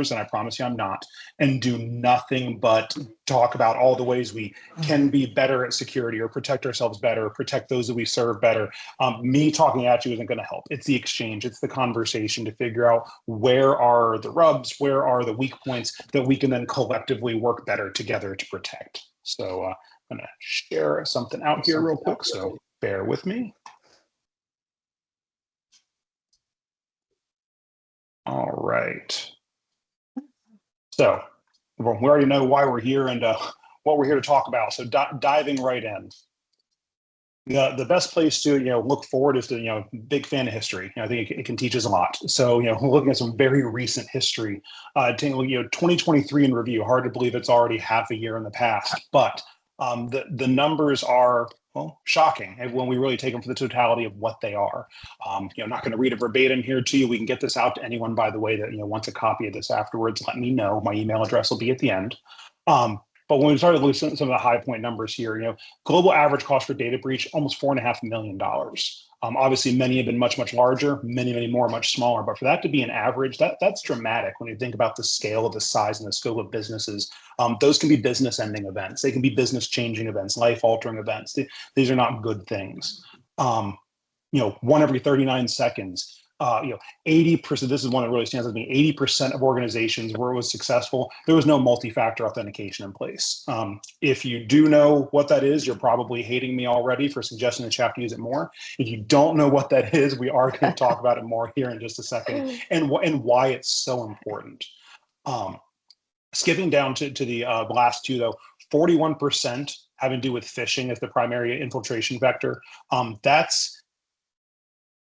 numbers, and I promise you I'm not, and do nothing but talk about all the ways we can be better at security or protect ourselves better, or protect those that we serve better. Me talking at you isn't going to help. It's the exchange, it's the conversation to figure out where are the rubs, where are the weak points that we can then collectively work better together to protect. So I'm going to share something out here real quick, so bear with me. All right. So we already know why we're here and what we're here to talk about. So diving right in. The best place to look forward is to big fan of history. I think it can teach us a lot. So looking at some very recent history, 2023 in review. Hard to believe it's already half a year in the past, but the numbers are shocking when we really take them for the totality of what they are. Not going to read it verbatim here to you. We can get this out to anyone, by the way, that wants a copy of this afterwards. Let me know. My email address will be at the end. But when we started looking at some of the high point numbers here, global average cost for data breach, almost $4.5 million. Obviously, many have been much, much larger, many more much smaller. But for that to be an average, that's dramatic when you think about the scale of the size and the scope of businesses. Those can be business-ending events. They can be business-changing events, life-altering events. These are not good things. One every 39 seconds. 80%, this is one that really stands out to me, 80% of organizations where it was successful, there was no multi-factor authentication in place. If you do know what that is, you're probably hating me already for suggesting the chat to use it more. If you don't know what that is, we are going to talk about it more here in just a second, and why it's so important. Skipping down to the last two, though, 41% having to do with phishing as the primary infiltration vector.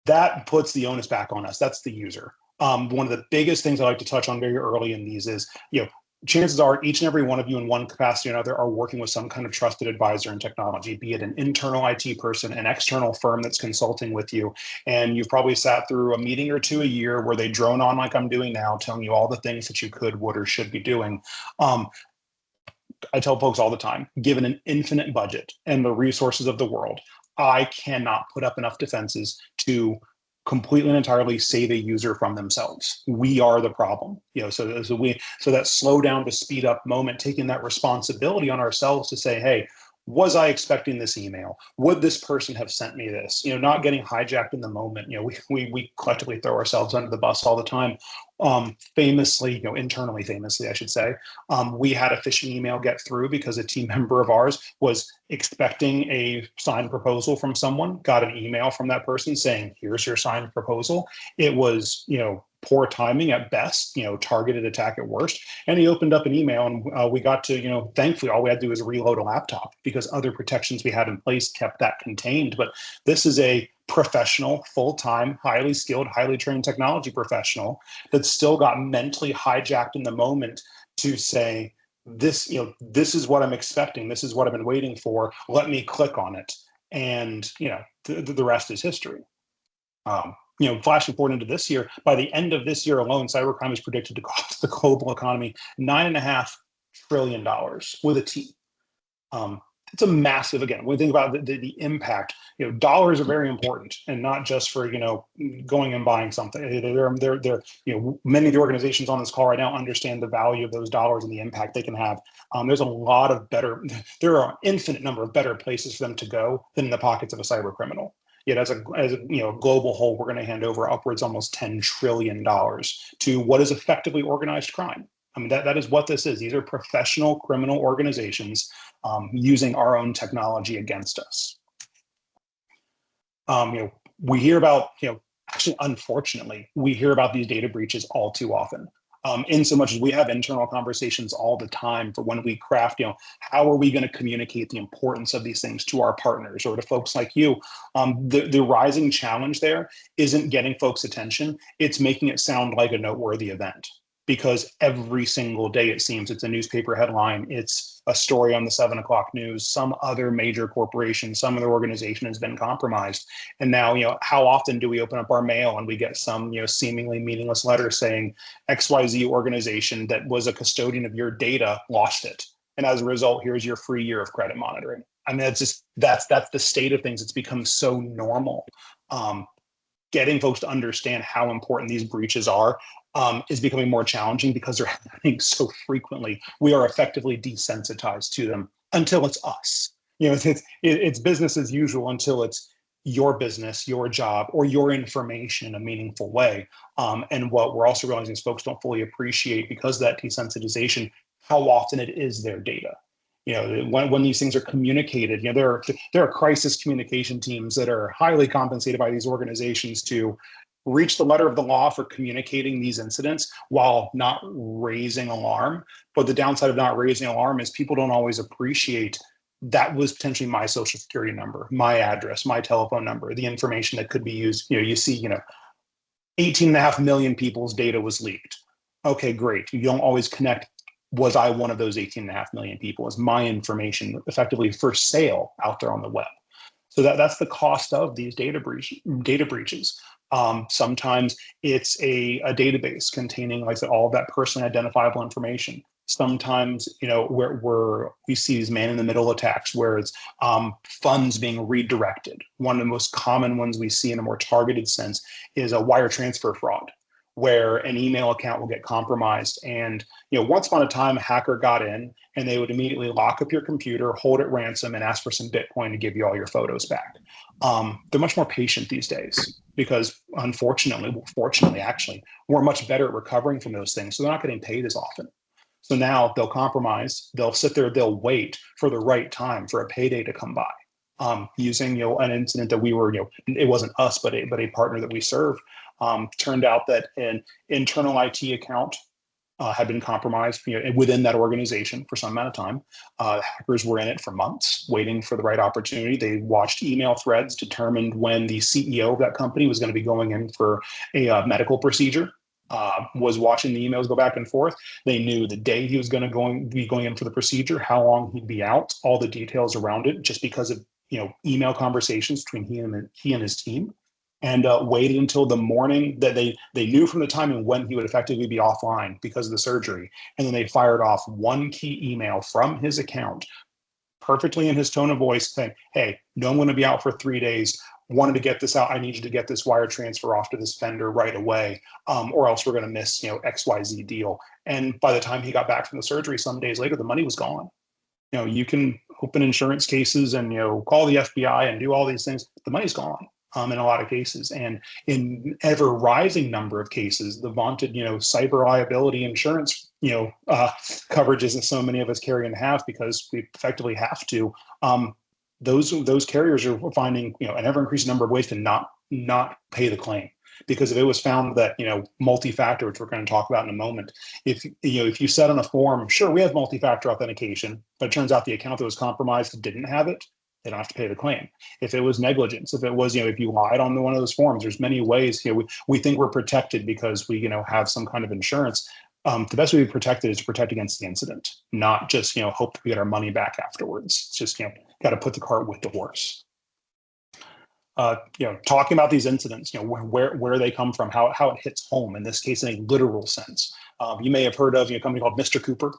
That puts the onus back on us. That's the user. One of the biggest things I like to touch on very early in these is, chances are each and every one of you in one capacity or another are working with some kind of trusted advisor in technology, be it an internal IT person, an external firm that's consulting with you. And you've probably sat through a meeting or two a year where they drone on like I'm doing now, telling you all the things that you could, would, or should be doing. I tell folks all the time, given an infinite budget and the resources of the world, I cannot put up enough defenses to completely and entirely save a user from themselves. We are the problem. So that slow down to speed up moment, taking that responsibility on ourselves to say, hey, was I expecting this email? Would this person have sent me this? Not getting hijacked in the moment. We collectively throw ourselves under the bus all the time. Famously, internally famously, I should say, we had a phishing email get through because a team member of ours was expecting a signed proposal from someone, got an email from that person saying, here's your signed proposal. It was, poor timing at best, targeted attack at worst. And he opened up an email and we got to, thankfully, all we had to do was reload a laptop because other protections we had in place kept that contained. But this is a professional, full-time, highly skilled, highly trained technology professional that still got mentally hijacked in the moment to say, this is what I'm expecting. This is what I've been waiting for. Let me click on it. And, the rest is history. Flashing forward into this year, by the end of this year alone, cybercrime is predicted to cost the global economy $9.5 trillion with a T. It's a massive, again, when we think about the impact, dollars are very important, and not just for, going and buying something. They're many of the organizations on this call right now understand the value of those dollars and the impact they can have. There are an infinite number of better places for them to go than in the pockets of a cyber criminal. Yet as a global whole, we're going to hand over upwards almost $10 trillion to what is effectively organized crime. I mean, that is what this is. These are professional criminal organizations using our own technology against us. We hear about, actually, unfortunately, we hear about these data breaches all too often. In so much as we have internal conversations all the time for when we craft, how are we going to communicate the importance of these things to our partners or to folks like you? The rising challenge there isn't getting folks' attention. It's making it sound like a noteworthy event. Because every single day, it seems, it's a newspaper headline, it's a story on the 7 o'clock news, some other major corporation, some other organization has been compromised. And now, how often do we open up our mail and we get some, seemingly meaningless letter saying XYZ organization that was a custodian of your data lost it. And as a result, here's your free year of credit monitoring. I mean, that's the state of things. It's become so normal. Getting folks to understand how important these breaches are is becoming more challenging because they're happening so frequently. We are effectively desensitized to them until it's us. It's business as usual until it's your business, your job, or your information in a meaningful way. And what we're also realizing is folks don't fully appreciate, because of that desensitization, how often it is their data. When these things are communicated, there are crisis communication teams that are highly compensated by these organizations to reach the letter of the law for communicating these incidents while not raising alarm. But the downside of not raising alarm is people don't always appreciate that was potentially my social security number, my address, my telephone number, the information that could be used. You see, 18.5 million people's data was leaked. Okay, great. You don't always connect. Was I one of those 18.5 million people? Is my information effectively for sale out there on the web? So that's the cost of these data breaches. Sometimes it's a database containing, like I said, all of that personally identifiable information. Sometimes, where we see these man-in-the-middle attacks where it's funds being redirected. One of the most common ones we see in a more targeted sense is a wire transfer fraud, where an email account will get compromised. And, once upon a time, a hacker got in and they would immediately lock up your computer, hold it ransom, and ask for some Bitcoin to give you all your photos back. They're much more patient these days because, fortunately, actually, we're much better at recovering from those things. So they're not getting paid as often. So now they'll compromise, they'll sit there, they'll wait for the right time for a payday to come by. Using, an incident that we were, it wasn't us, but a partner that we serve. Turned out that an internal IT account had been compromised within that organization for some amount of time. Hackers were in it for months, waiting for the right opportunity. They watched email threads, determined when the CEO of that company was going to be going in for a medical procedure, was watching the emails go back and forth. They knew the day he was going to be going in for the procedure, how long he'd be out, all the details around it, just because of email conversations between he and his team. And waited until the morning that they knew from the timing when he would effectively be offline because of the surgery. And then they fired off one key email from his account, perfectly in his tone of voice, saying, "Hey, no, I'm going to be out for 3 days. Wanted to get this out. I need you to get this wire transfer off to this vendor right away, or else we're going to miss, XYZ deal." And by the time he got back from the surgery, some days later, the money was gone. You can open insurance cases and call the FBI and do all these things. The money's gone. In a lot of cases, and in ever rising number of cases, the vaunted, cyber liability insurance, coverages that so many of us carry and have because we effectively have to. Those carriers are finding, an ever increasing number of ways to not pay the claim. Because if it was found that, multi-factor, which we're going to talk about in a moment, if you said on a form, sure, we have multi-factor authentication, but it turns out the account that was compromised didn't have it, they don't have to pay the claim. If it was negligence, if it was, if you lied on one of those forms, there's many ways, we think we're protected because we, have some kind of insurance. The best way to be protected is to protect against the incident, not just, hope we get our money back afterwards. It's just, got to put the cart with the horse. Talking about these incidents, where they come from, how it hits home, in this case, in a literal sense. You may have heard of a company called Mr. Cooper.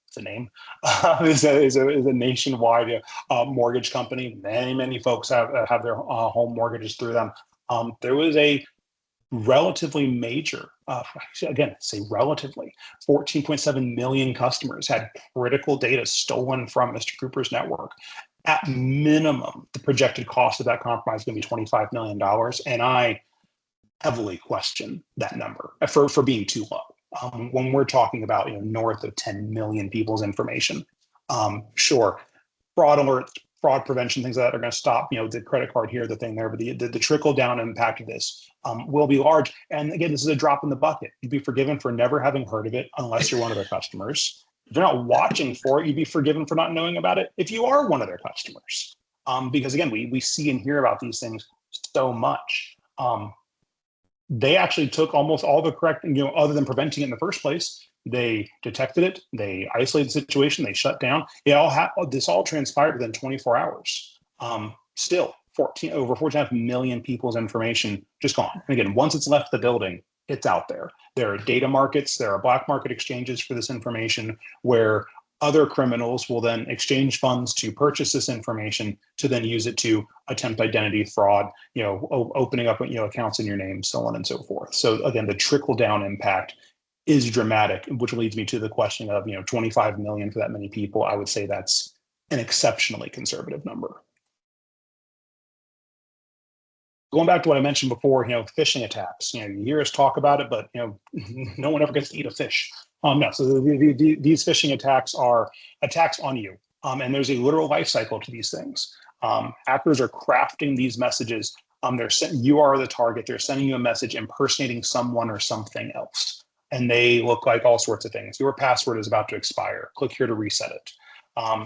It's a name, is a nationwide mortgage company. Many folks have their home mortgages through them. There was a relatively major, again, say relatively, 14.7 million customers had critical data stolen from Mr. Cooper's network. At minimum, the projected cost of that compromise is going to be $25 million. And I heavily question that number for being too low. When we're talking about north of 10 million people's information, sure, fraud alerts, fraud prevention, things like that are going to stop. The credit card here, the thing there, but the trickle down impact of this will be large. And again, this is a drop in the bucket. You'd be forgiven for never having heard of it unless you're one of their customers. If you're not watching for it, you'd be forgiven for not knowing about it if you are one of their customers. Because again, we see and hear about these things so much. They actually took almost all the correct, other than preventing it in the first place. They detected it, they isolated the situation, they shut down. This all transpired within 24 hours. Still, over 14.5 million people's information just gone. And again, once it's left the building, it's out there. There are data markets, there are black market exchanges for this information where Other criminals will then exchange funds to purchase this information to then use it to attempt identity fraud, opening up, accounts in your name, so on and so forth. So again, the trickle down impact is dramatic, which leads me to the question of, 25 million for that many people. I would say that's an exceptionally conservative number. Going back to what I mentioned before, phishing attacks. You hear us talk about it, but no one ever gets to eat a fish. No, so these phishing attacks are attacks on you, and there's a literal life cycle to these things. Hackers are crafting these messages. You are the target. They're sending you a message impersonating someone or something else, and they look like all sorts of things. Your password is about to expire. Click here to reset it.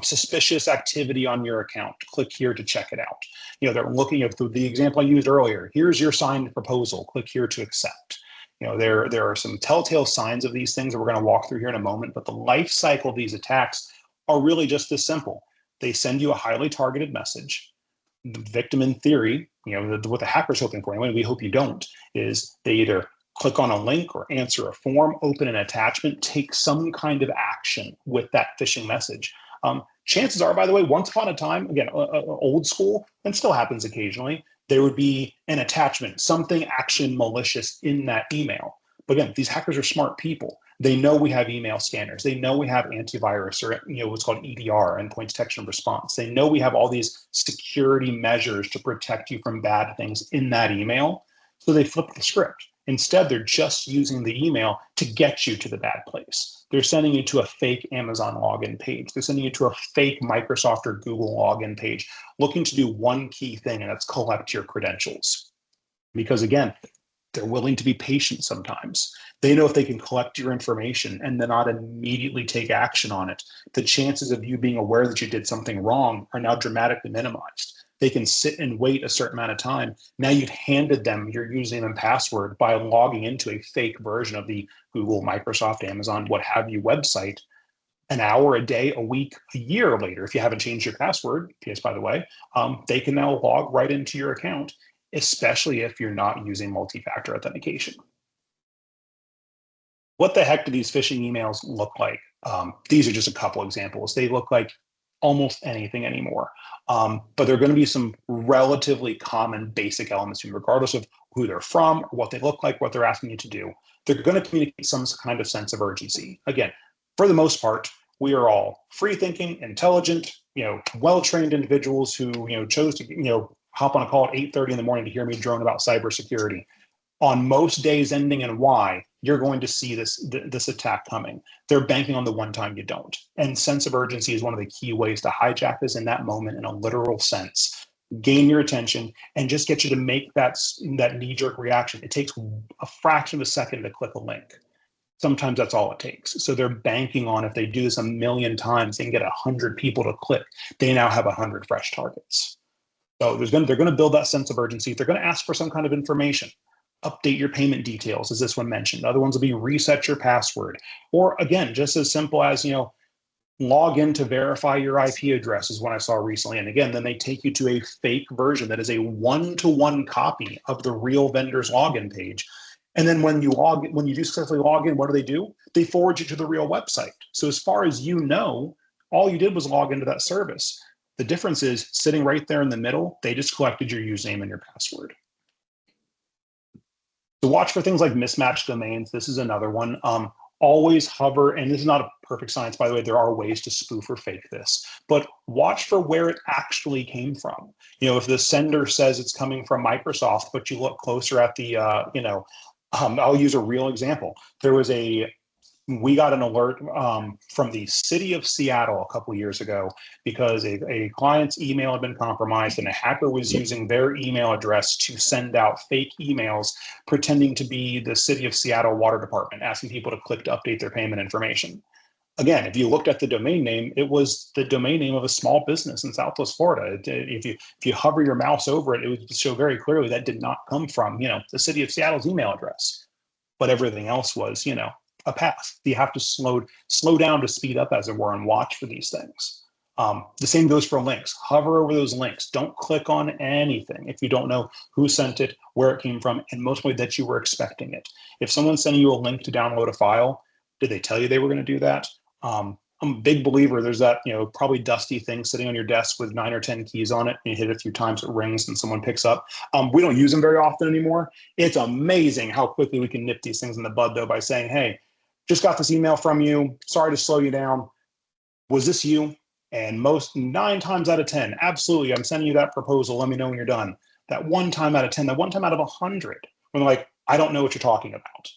Suspicious activity on your account. Click here to check it out. They're looking at the example I used earlier. Here's your signed proposal. Click here to accept. There are some telltale signs of these things that we're going to walk through here in a moment, but the life cycle of these attacks are really just this simple. They send you a highly targeted message. The victim, in theory, what the hacker's hoping for, and we hope you don't, is they either click on a link or answer a form, open an attachment, take some kind of action with that phishing message. Chances are, by the way, once upon a time, again, old school, and still happens occasionally, there would be an attachment, something actually malicious in that email. But again, these hackers are smart people. They know we have email scanners. They know we have antivirus or what's called EDR, endpoint detection and response. They know we have all these security measures to protect you from bad things in that email. So they flip the script. Instead, they're just using the email to get you to the bad place. They're sending you to a fake Amazon login page. They're sending you to a fake Microsoft or Google login page, looking to do one key thing, and that's collect your credentials. Because again, they're willing to be patient sometimes. They know if they can collect your information and then not immediately take action on it, the chances of you being aware that you did something wrong are now dramatically minimized. They can sit and wait a certain amount of time. Now you've handed them your username and password by logging into a fake version of the Google, Microsoft, Amazon, what have you website. An hour, a day, a week, a year later, if you haven't changed your password, PS, by the way, they can now log right into your account, especially if you're not using multi-factor authentication. What the heck do these phishing emails look like? These are just a couple examples. They look like almost anything anymore. But there are going to be some relatively common basic elements, regardless of who they're from, or what they look like, what they're asking you to do. They're going to communicate some kind of sense of urgency. Again, for the most part, we are all free-thinking, intelligent, well-trained individuals who chose to hop on a call at 8:30 in the morning to hear me drone about cybersecurity. On most days ending in Y, you're going to see this attack coming. They're banking on the one time you don't. And sense of urgency is one of the key ways to hijack this in that moment in a literal sense. Gain your attention and just get you to make that knee-jerk reaction. It takes a fraction of a second to click a link. Sometimes that's all it takes. So they're banking on if they do this a million times, they can get 100 people to click. They now have 100 fresh targets. So they're going to build that sense of urgency. They're going to ask for some kind of information. Update your payment details, as this one mentioned. Other ones will be reset your password. Or again, just as simple as, log in to verify your IP address is what I saw recently. And again, then they take you to a fake version that is a one-to-one copy of the real vendor's login page. And then when you do successfully log in, what do? They forward you to the real website. So as far as you know, all you did was log into that service. The difference is sitting right there in the middle, they just collected your username and your password. So watch for things like mismatched domains. This is another one. Always hover, and this is not a perfect science, by the way. There are ways to spoof or fake this, but watch for where it actually came from. If the sender says it's coming from Microsoft, but you look closer at the, I'll use a real example. We got an alert from the city of Seattle a couple of years ago because a client's email had been compromised and a hacker was using their email address to send out fake emails pretending to be the city of Seattle Water Department, asking people to click to update their payment information. Again, if you looked at the domain name, it was the domain name of a small business in Southwest Florida. If you hover your mouse over it, it would show very clearly that did not come from, the city of Seattle's email address. But everything else was, a path. You have to slow down to speed up, as it were, and watch for these things. The same goes for links. Hover over those links. Don't click on anything if you don't know who sent it, where it came from, and mostly that you were expecting it. If someone's sending you a link to download a file, did they tell you they were going to do that? I'm a big believer there's that, probably dusty thing sitting on your desk with 9 or 10 keys on it, and you hit it a few times, it rings, and someone picks up. We don't use them very often anymore. It's amazing how quickly we can nip these things in the bud, though, by saying, hey, just got this email from you. Sorry to slow you down. Was this you? And most 9 times out of 10, absolutely, I'm sending you that proposal. Let me know when you're done. That 1 time out of 10, that 1 time out of 100, when they're like, I don't know what you're talking about.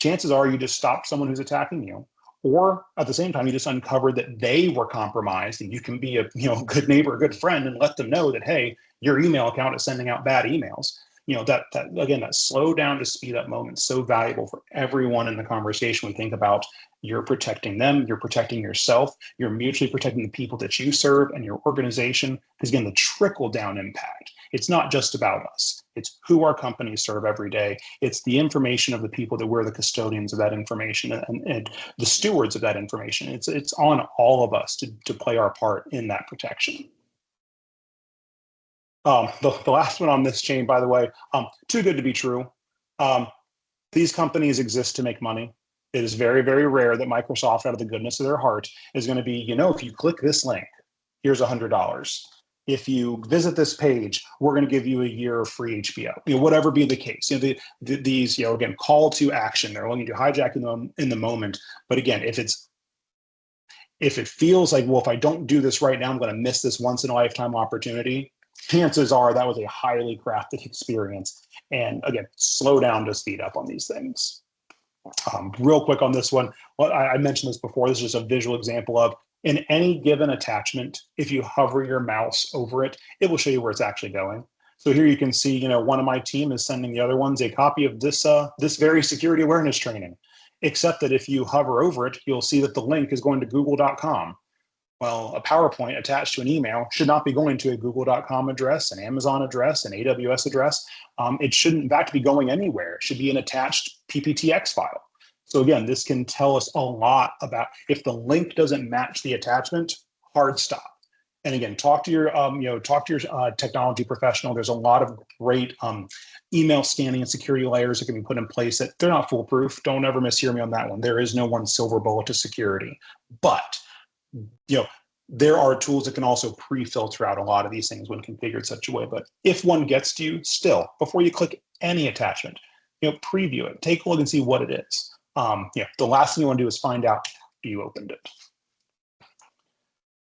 Chances are you just stopped someone who's attacking you, or at the same time, you just uncovered that they were compromised, and you can be a good neighbor, a good friend, and let them know that, hey, your email account is sending out bad emails. That again, that slow down to speed up moment is so valuable for everyone in the conversation. We think about you're protecting them, you're protecting yourself, you're mutually protecting the people that you serve and your organization. Because again, the trickle down impact, it's not just about us. It's who our companies serve every day. It's the information of the people that we're the custodians of that information and the stewards of that information. It's on all of us to play our part in that protection. The last one on this chain, by the way, too good to be true. These companies exist to make money. It is very, very rare that Microsoft, out of the goodness of their heart, is going to be, if you click this link, here's $100. If you visit this page, we're going to give you a year of free HBO. Whatever be the case. These, again, call to action. They're looking to hijack them in the moment. But again, if it feels like, well, if I don't do this right now, I'm going to miss this once in a lifetime opportunity, chances are that was a highly crafted experience. And again, slow down to speed up on these things. Real quick on this one, I mentioned this before. This is just a visual example of, in any given attachment, if you hover your mouse over it, it will show you where it's actually going. So here you can see, one of my team is sending the other ones a copy of this very security awareness training, except that if you hover over it, you'll see that the link is going to google.com. Well, a PowerPoint attached to an email should not be going to a google.com address, an Amazon address, an AWS address. It shouldn't, in fact, be going anywhere. It should be an attached PPTX file. So again, this can tell us a lot about, if the link doesn't match the attachment, hard stop. And again, talk to your technology professional. There's a lot of great email scanning and security layers that can be put in place that they're not foolproof. Don't ever mishear me on that one. There is no one silver bullet to security, but there are tools that can also pre-filter out a lot of these things when configured such a way. But if one gets to you, still, before you click any attachment, preview it, take a look and see what it is. The last thing you want to do is find out after you opened it.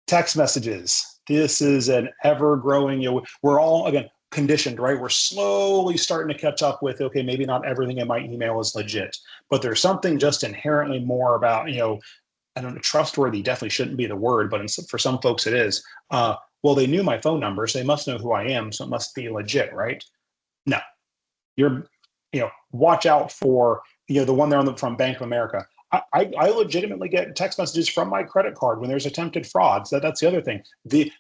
Text messages. This is an ever-growing, we're all, again, conditioned, right? We're slowly starting to catch up with, okay, maybe not everything in my email is legit, but there's something just inherently more about, I don't know, trustworthy definitely shouldn't be the word, but for some folks it is. Well, they knew my phone number, so they must know who I am, so it must be legit, right? No, watch out for, the one there from Bank of America. I legitimately get text messages from my credit card when there's attempted fraud. So that's the other thing.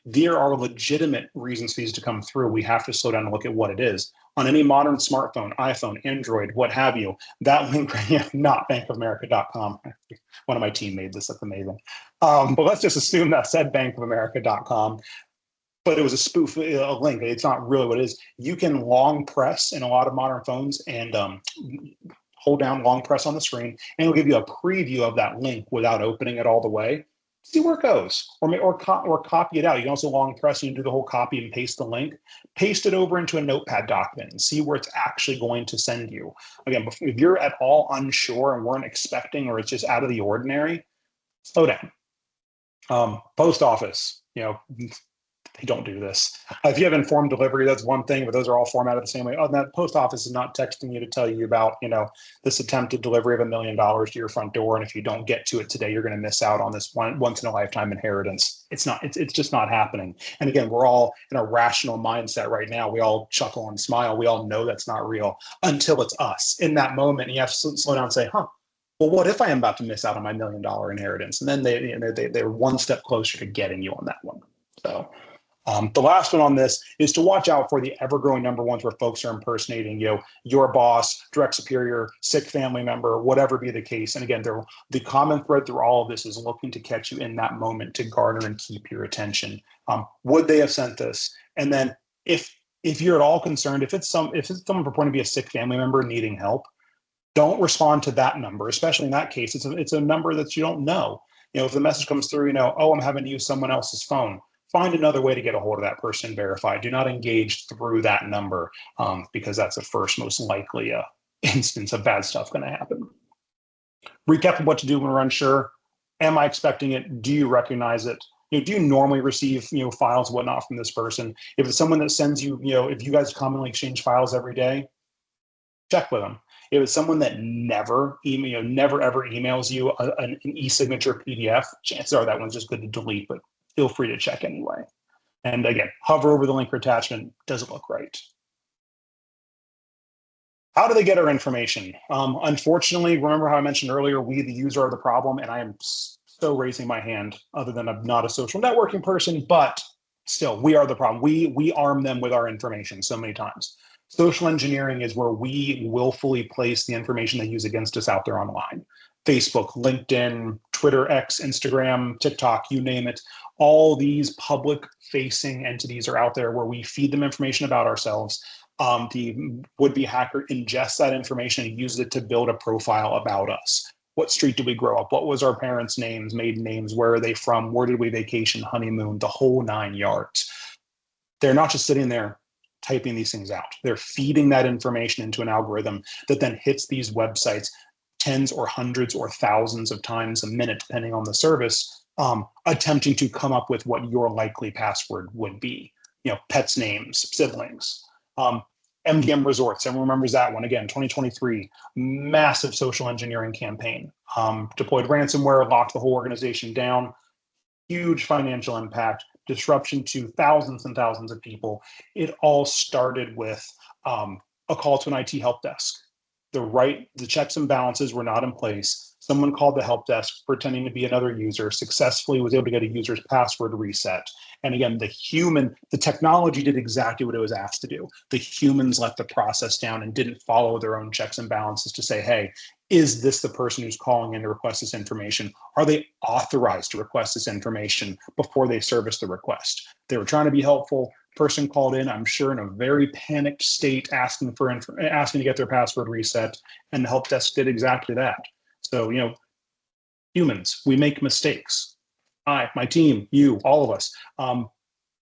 There are legitimate reasons for these to come through. We have to slow down and look at what it is. On any modern smartphone, iPhone, Android, what have you, that link, not bankofamerica.com. One of my team made this. That's amazing. But let's just assume that said bankofamerica.com. But it was a spoof link. It's not really what it is. You can long press in a lot of modern phones and hold down, long press on the screen, and it'll give you a preview of that link without opening it all the way. See where it goes, or copy it out. You can also long press and do the whole copy and paste the link, paste it over into a notepad document and see where it's actually going to send you. Again, if you're at all unsure and weren't expecting, or it's just out of the ordinary, slow down. Post office, they don't do this. If you have informed delivery, that's one thing, but those are all formatted the same way. Oh, that post office is not texting you to tell you about, this attempted delivery of $1 million to your front door. And if you don't get to it today, you're going to miss out on this once in a lifetime inheritance. It's just not happening. And again, we're all in a rational mindset right now. We all chuckle and smile. We all know that's not real until it's us. In that moment, you have to slow down and say, well, what if I am about to miss out on my $1 million inheritance? And then they're one step closer to getting you on that one. So the last one on this is to watch out for the ever-growing number ones where folks are impersonating, your boss, direct superior, sick family member, whatever be the case. And again, the common thread through all of this is looking to catch you in that moment to garner and keep your attention. Would they have sent this? And then if you're at all concerned, if it's someone purporting to be a sick family member needing help, don't respond to that number, especially in that case. It's a number that you don't know. If the message comes through, oh, I'm having to use someone else's phone, find another way to get a hold of that person and verify. Do not engage through that number because that's the first most likely instance of bad stuff going to happen. Recap of what to do when we're unsure. Am I expecting it? Do you recognize it? Do you normally receive files and whatnot from this person? If it's someone that sends you, if you guys commonly exchange files every day, check with them. If it's someone that never ever emails you an e-signature PDF, chances are that one's just good to delete, but feel free to check anyway. And again, hover over the link or attachment. Doesn't look right. How do they get our information? Unfortunately, remember how I mentioned earlier, we, the user, are the problem, and I am so raising my hand, other than I'm not a social networking person, but still, we are the problem. We arm them with our information so many times. Social engineering is where we willfully place the information they use against us out there online. Facebook, LinkedIn, Twitter, X, Instagram, TikTok, you name it. All these public-facing entities are out there where we feed them information about ourselves. The would-be hacker ingests that information and uses it to build a profile about us. What street did we grow up? What was our parents' names, maiden names? Where are they from? Where did we vacation, honeymoon, the whole 9 yards? They're not just sitting there typing these things out. They're feeding that information into an algorithm that then hits these websites tens or hundreds or thousands of times a minute, depending on the service, attempting to come up with what your likely password would be. Pets' names, siblings. MGM Resorts, everyone remembers that one. Again, 2023, massive social engineering campaign. Deployed ransomware, locked the whole organization down. Huge financial impact, disruption to thousands and thousands of people. It all started with a call to an IT help desk. The checks and balances were not in place. Someone called the help desk pretending to be another user, successfully was able to get a user's password reset. And again, the technology did exactly what it was asked to do. The humans let the process down and didn't follow their own checks and balances to say, hey, is this the person who's calling in to request this information? Are they authorized to request this information before they service the request? They were trying to be helpful. Person called in, I'm sure, in a very panicked state, asking to get their password reset, and the help desk did exactly that. So, humans, we make mistakes. I, my team, you, all of us.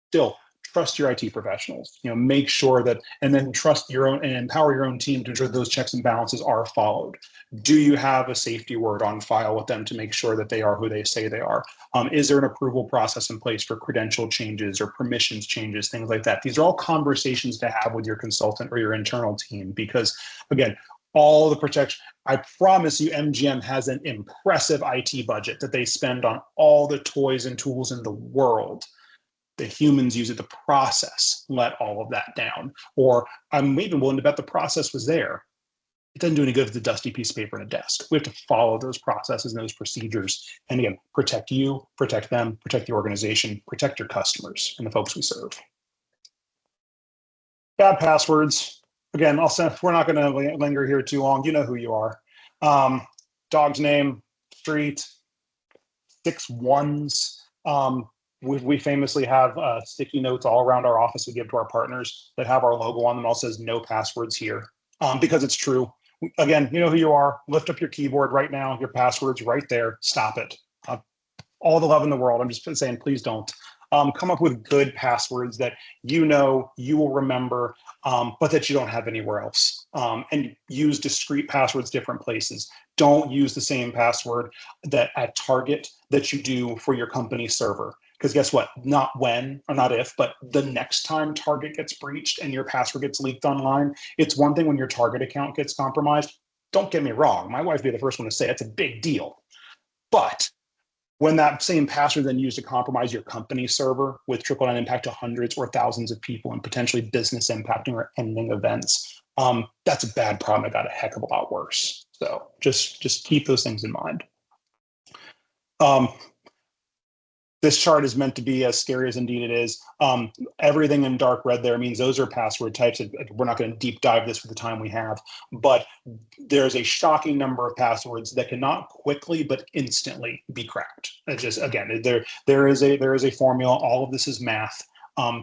Still, trust your IT professionals. Make sure that, and then trust your own and empower your own team to ensure those checks and balances are followed. Do you have a safety word on file with them to make sure that they are who they say they are? Is there an approval process in place for credential changes or permissions changes, things like that? These are all conversations to have with your consultant or your internal team, because again, all the protection, I promise you, MGM has an impressive IT budget that they spend on all the toys and tools in the world. The humans use it, the process let all of that down. Or I'm even willing to bet the process was there. It doesn't do any good with the dusty piece of paper on a desk. We have to follow those processes and those procedures. And again, protect you, protect them, protect the organization, protect your customers and the folks we serve. Bad passwords. Again, we're not going to linger here too long. You know who you are. Dog's name, street, 6 1s. We famously have sticky notes all around our office we give to our partners that have our logo on them. All says no passwords here, because it's true. Again, you know who you are. Lift up your keyboard right now. Your password's right there. Stop it. All the love in the world. I'm just saying, please don't. Come up with good passwords that you will remember, but that you don't have anywhere else. And use discrete passwords different places. Don't use the same password that at Target that you do for your company server. Because guess what? Not when, or not if, but the next time Target gets breached and your password gets leaked online, it's one thing when your Target account gets compromised. Don't get me wrong. My wife would be the first one to say it's a big deal. But when that same password then used to compromise your company server with trickle-down impact to hundreds or thousands of people and potentially business impacting or ending events, that's a bad problem. It got a heck of a lot worse. So just keep those things in mind. This chart is meant to be as scary as indeed it is. Everything in dark red there means those are password types. We're not going to deep dive this for the time we have, but there's a shocking number of passwords that can not quickly but instantly be cracked. It's just, again, there is a formula. All of this is math.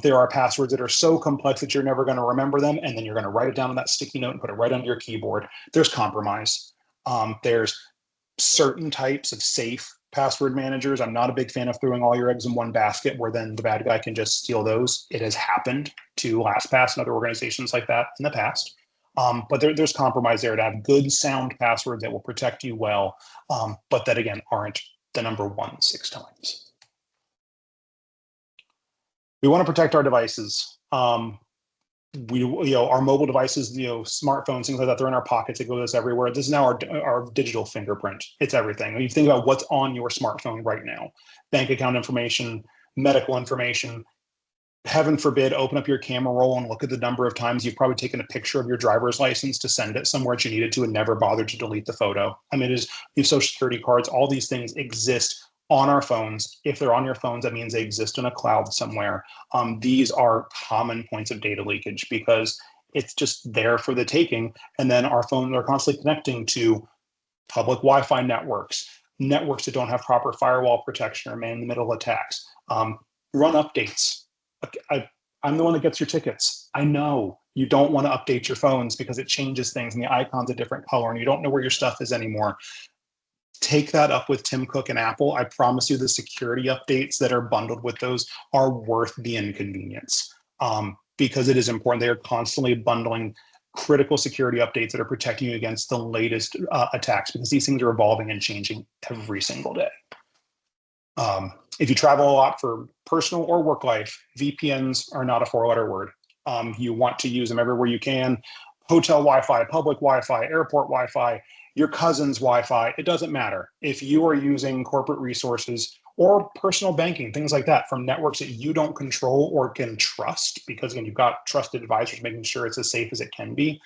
There are passwords that are so complex that you're never going to remember them, and then you're going to write it down on that sticky note and put it right under your keyboard. There's compromise. There's certain types of safe password managers. I'm not a big fan of throwing all your eggs in one basket where then the bad guy can just steal those. It has happened to LastPass and other organizations like that in the past. But there's compromise there to have good, sound passwords that will protect you well, but that, again, aren't the number one 6 times. We want to protect our devices. Our mobile devices, smartphones, things like that, they're in our pockets. It goes everywhere. This is now our digital fingerprint. It's everything. When you think about what's on your smartphone right now, bank account information, medical information, heaven forbid, open up your camera roll and look at the number of times you've probably taken a picture of your driver's license to send it somewhere that you needed to and never bothered to delete the photo. I mean, your social security cards, all these things exist on our phones. If they're on your phones, that means they exist in a cloud somewhere. These are common points of data leakage because it's just there for the taking. And then our phones are constantly connecting to public Wi-Fi networks that don't have proper firewall protection or man-in-the-middle attacks. Run updates. I'm the one that gets your tickets. I know you don't want to update your phones because it changes things and the icon's a different color and you don't know where your stuff is anymore. Take that up with Tim Cook and Apple. I promise you the security updates that are bundled with those are worth the inconvenience because it is important. They are constantly bundling critical security updates that are protecting you against the latest attacks because these things are evolving and changing every single day. If you travel a lot for personal or work life, VPNs are not a 4-letter word. You want to use them everywhere you can. Hotel Wi-Fi, public Wi-Fi, airport Wi-Fi, your cousin's Wi-Fi, it doesn't matter. If you are using corporate resources or personal banking, things like that from networks that you don't control or can trust, because again, you've got trusted advisors making sure it's as safe as it can be,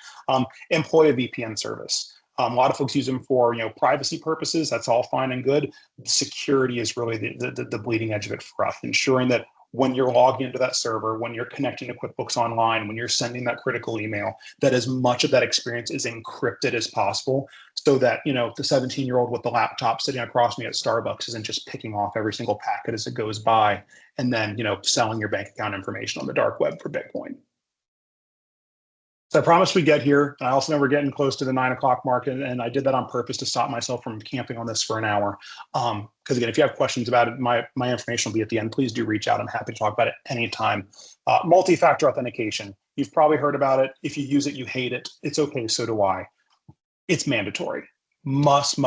employ a VPN service. A lot of folks use them for privacy purposes. That's all fine and good. Security is really the bleeding edge of it for us, ensuring that when you're logging into that server, when you're connecting to QuickBooks Online, when you're sending that critical email, that as much of that experience is encrypted as possible so that, the 17-year-old with the laptop sitting across me at Starbucks isn't just picking off every single packet as it goes by and then, selling your bank account information on the dark web for Bitcoin. So I promised we'd get here. I also know we're getting close to the 9 o'clock mark, and I did that on purpose to stop myself from camping on this for an hour. Because again, if you have questions about it, my information will be at the end. Please do reach out. I'm happy to talk about it anytime. Multi-factor authentication. You've probably heard about it. If you use it, you hate it. It's okay, so do I. It's mandatory. Must.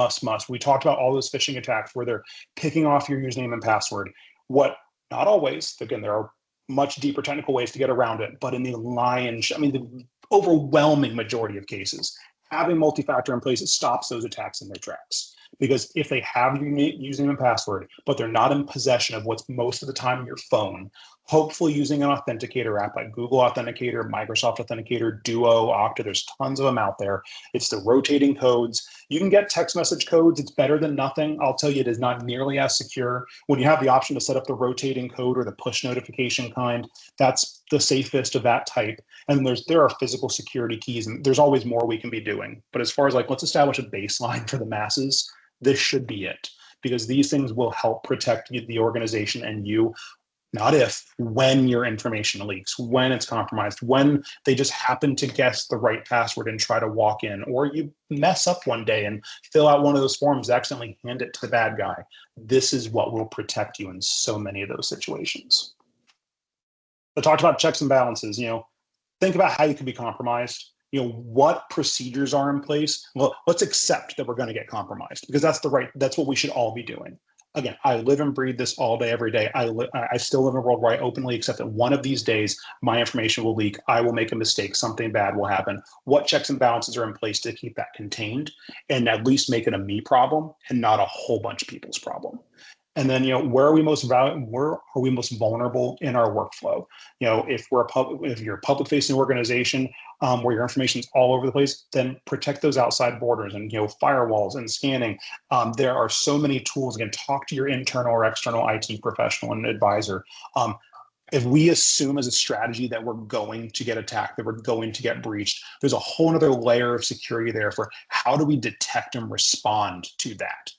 We talked about all those phishing attacks where they're picking off your username and password. Not always, again, there are much deeper technical ways to get around it, but in the the overwhelming majority of cases, having multi-factor in place, it stops those attacks in their tracks. Because if they have your username and password, but they're not in possession of what's most of the time your phone, hopefully using an authenticator app like Google Authenticator, Microsoft Authenticator, Duo, Okta, there's tons of them out there. It's the rotating codes. You can get text message codes. It's better than nothing. I'll tell you, it is not nearly as secure. When you have the option to set up the rotating code or the push notification kind, that's the safest of that type. And there are physical security keys, and there's always more we can be doing. But as far as let's establish a baseline for the masses, this should be it, because these things will help protect the organization and you, not if, when your information leaks, when it's compromised, when they just happen to guess the right password and try to walk in, or you mess up one day and fill out one of those forms, accidentally hand it to the bad guy. This is what will protect you in so many of those situations. I talked about checks and balances. Think about how you can be compromised. What procedures are in place. Well, let's accept that we're going to get compromised, because that's what we should all be doing. Again, I live and breathe this all day, every day. I still live in a world where I openly accept that one of these days my information will leak. I will make a mistake. Something bad will happen. What checks and balances are in place to keep that contained and at least make it a me problem and not a whole bunch of people's problem? And then, where are we most vulnerable in our workflow? If you're a public-facing organization where your information is all over the place, then protect those outside borders and firewalls and scanning. There are so many tools. Again, talk to your internal or external IT professional and advisor. If we assume as a strategy that we're going to get attacked, that we're going to get breached, there's a whole other layer of security there for how do we detect and respond to that.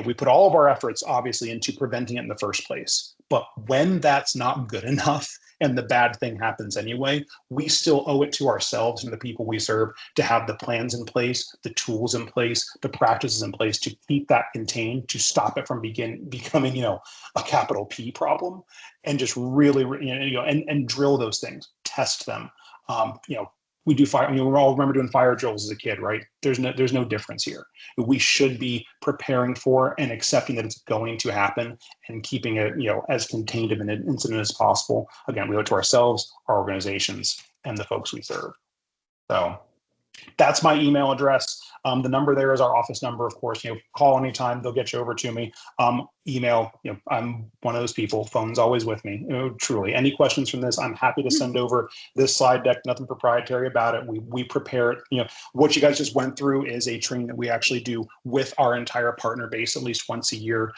We put all of our efforts, obviously, into preventing it in the first place. But when that's not good enough and the bad thing happens anyway, we still owe it to ourselves and the people we serve to have the plans in place, the tools in place, the practices in place to keep that contained, to stop it from becoming, a capital P problem, and just really, and drill those things, test them. We do fire. We all remember doing fire drills as a kid, right? There's no difference here. We should be preparing for and accepting that it's going to happen and keeping it, as contained of an incident as possible. Again, we owe it to ourselves, our organizations, and the folks we serve. So that's my email address. The number there is our office number, of course. Call anytime; they'll get you over to me. Email. I'm one of those people. Phone's always with me. Truly, any questions from this, I'm happy to send over this slide deck. Nothing proprietary about it. We prepare it. What you guys just went through is a training that we actually do with our entire partner base at least once a year,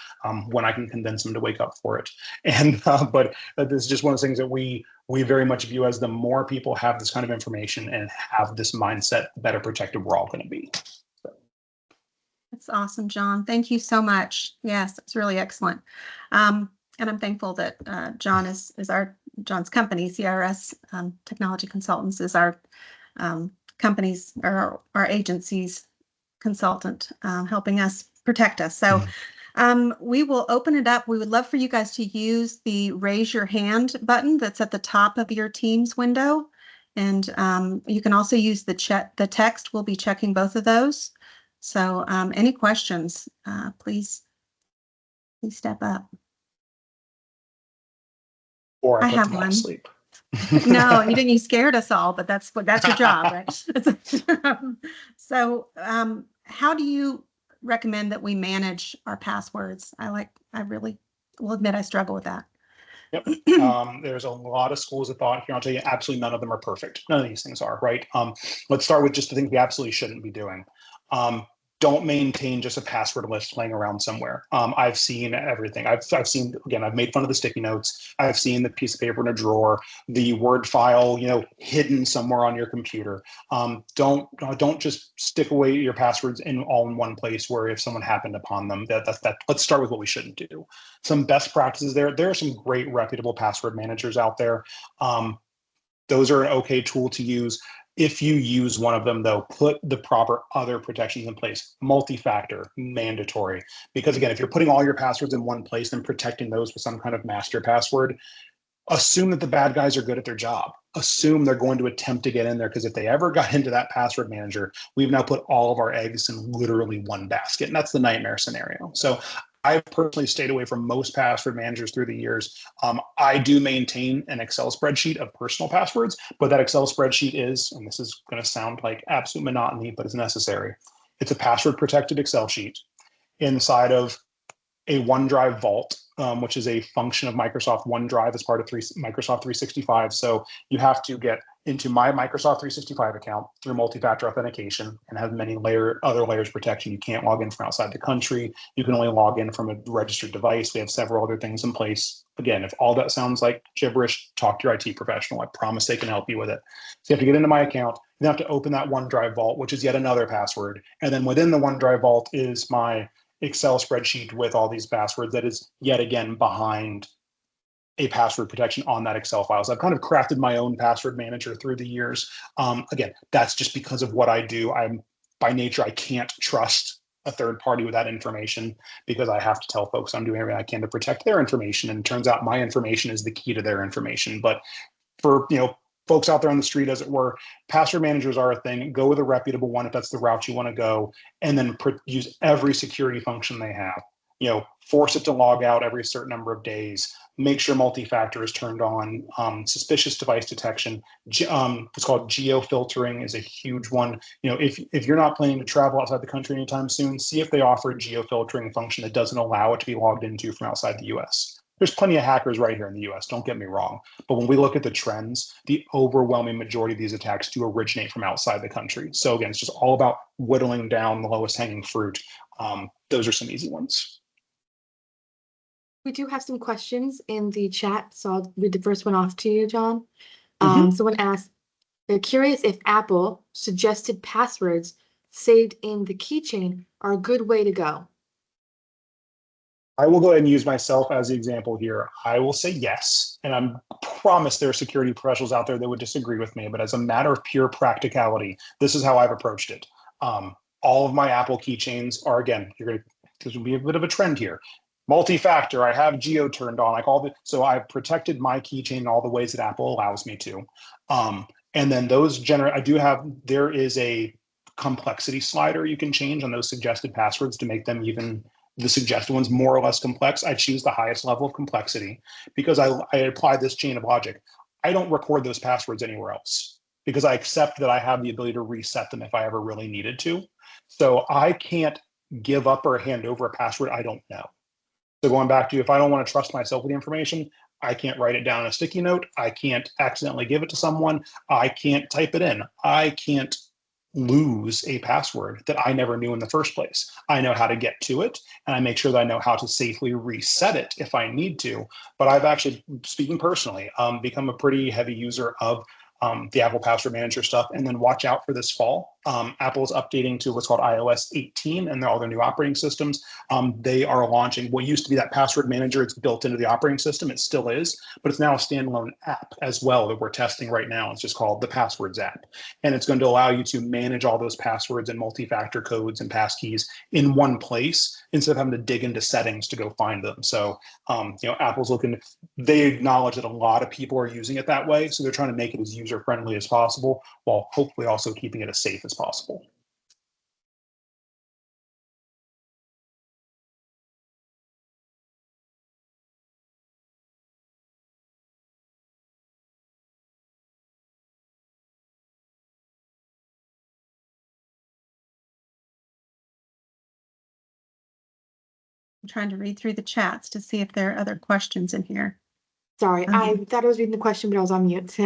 when I can convince them to wake up for it. And but this is just one of those things that we very much view as the more people have this kind of information and have this mindset, the better protected we're all going to be. That's awesome, John. Thank you so much. Yes, it's really excellent. And I'm thankful that John is John's company, CRS Technology Consultants, is our company's or our agency's consultant, helping us protect us. So we will open it up. We would love for you guys to use the raise your hand button that's at the top of your Teams window. And you can also use the text. We'll be checking both of those. So any questions, please step up. Or I have one. Sleep. No, you scared us all, but that's your job, right? So how do you recommend that we manage our passwords? I really will admit I struggle with that. Yep. There's a lot of schools of thought here. I'll tell you, absolutely none of them are perfect. None of these things are, right? Let's start with just the things we absolutely shouldn't be doing. Don't maintain just a password list laying around somewhere. I've seen everything. I've seen, again, I've made fun of the sticky notes. I've seen the piece of paper in a drawer, the Word file, hidden somewhere on your computer. Don't just stick away your passwords all in one place where if someone happened upon them, let's start with what we shouldn't do. Some best practices there. There are some great reputable password managers out there. Those are an okay tool to use. If you use one of them, though, put the proper other protections in place. Multi-factor, mandatory. Because again, if you're putting all your passwords in one place and protecting those with some kind of master password, assume that the bad guys are good at their job. Assume they're going to attempt to get in there, because if they ever got into that password manager, we've now put all of our eggs in literally one basket. And that's the nightmare scenario. So I've personally stayed away from most password managers through the years. I do maintain an Excel spreadsheet of personal passwords, but that Excel spreadsheet is, and this is going to sound like absolute monotony, but it's necessary. It's a password protected Excel sheet inside of a OneDrive vault, which is a function of Microsoft OneDrive as part of Microsoft 365. So you have to get into my Microsoft 365 account through multi-factor authentication and have many other layers of protection. You can't log in from outside the country. You can only log in from a registered device. We have several other things in place. Again, if all that sounds like gibberish, talk to your IT professional. I promise they can help you with it. So you have to get into my account. You have to open that OneDrive vault, which is yet another password. And then within the OneDrive vault is my Excel spreadsheet with all these passwords that is yet again behind a password protection on that Excel file. So I've kind of crafted my own password manager through the years. Again, that's just because of what I do. By nature, I can't trust a third party with that information, because I have to tell folks I'm doing everything I can to protect their information. And it turns out my information is the key to their information. But for, folks out there on the street, as it were, password managers are a thing. Go with a reputable one if that's the route you want to go, and then use every security function they have. Force it to log out every certain number of days. Make sure multi-factor is turned on. Suspicious device detection. What's called geo-filtering is a huge one. If you're not planning to travel outside the country anytime soon, see if they offer a geo-filtering function that doesn't allow it to be logged into from outside the US. There's plenty of hackers right here in the US, don't get me wrong. But when we look at the trends, the overwhelming majority of these attacks do originate from outside the country. So again, it's just all about whittling down the lowest hanging fruit. Those are some easy ones. We do have some questions in the chat, so I'll read the first one off to you, John. Someone asked, they're curious if Apple suggested passwords saved in the keychain are a good way to go. I will go ahead and use myself as the example here. I will say yes, and I promise there are security professionals out there that would disagree with me, but as a matter of pure practicality, this is how I've approached it. All of my Apple keychains are, again, this will be a bit of a trend here. Multi-factor, I have geo turned on, like so I've protected my keychain in all the ways that Apple allows me to. And then those there is a complexity slider you can change on those suggested passwords to make them even the suggested ones more or less complex. I choose the highest level of complexity because I apply this chain of logic. I don't record those passwords anywhere else because I accept that I have the ability to reset them if I ever really needed to. So I can't give up or hand over a password I don't know. So going back to, if I don't want to trust myself with the information, I can't write it down on a sticky note. I can't accidentally give it to someone. I can't type it in. I can't lose a password that I never knew in the first place. I know how to get to it, and I make sure that I know how to safely reset it if I need to. But I've actually, speaking personally, become a pretty heavy user of the Apple Password Manager stuff. And then watch out for this fall. Apple is updating to what's called iOS 18 and all their new operating systems. They are launching what used to be that password manager. It's built into the operating system. It still is, but it's now a standalone app as well that we're testing right now. It's just called the Passwords app. And it's going to allow you to manage all those passwords and multi-factor codes and passkeys in one place instead of having to dig into settings to go find them. So, Apple's they acknowledge that a lot of people are using it that way. So they're trying to make it as user-friendly as possible while hopefully also keeping it as safe as possible. I'm trying to read through the chats to see if there are other questions in here. Sorry, I thought I was reading the question, but I was on mute.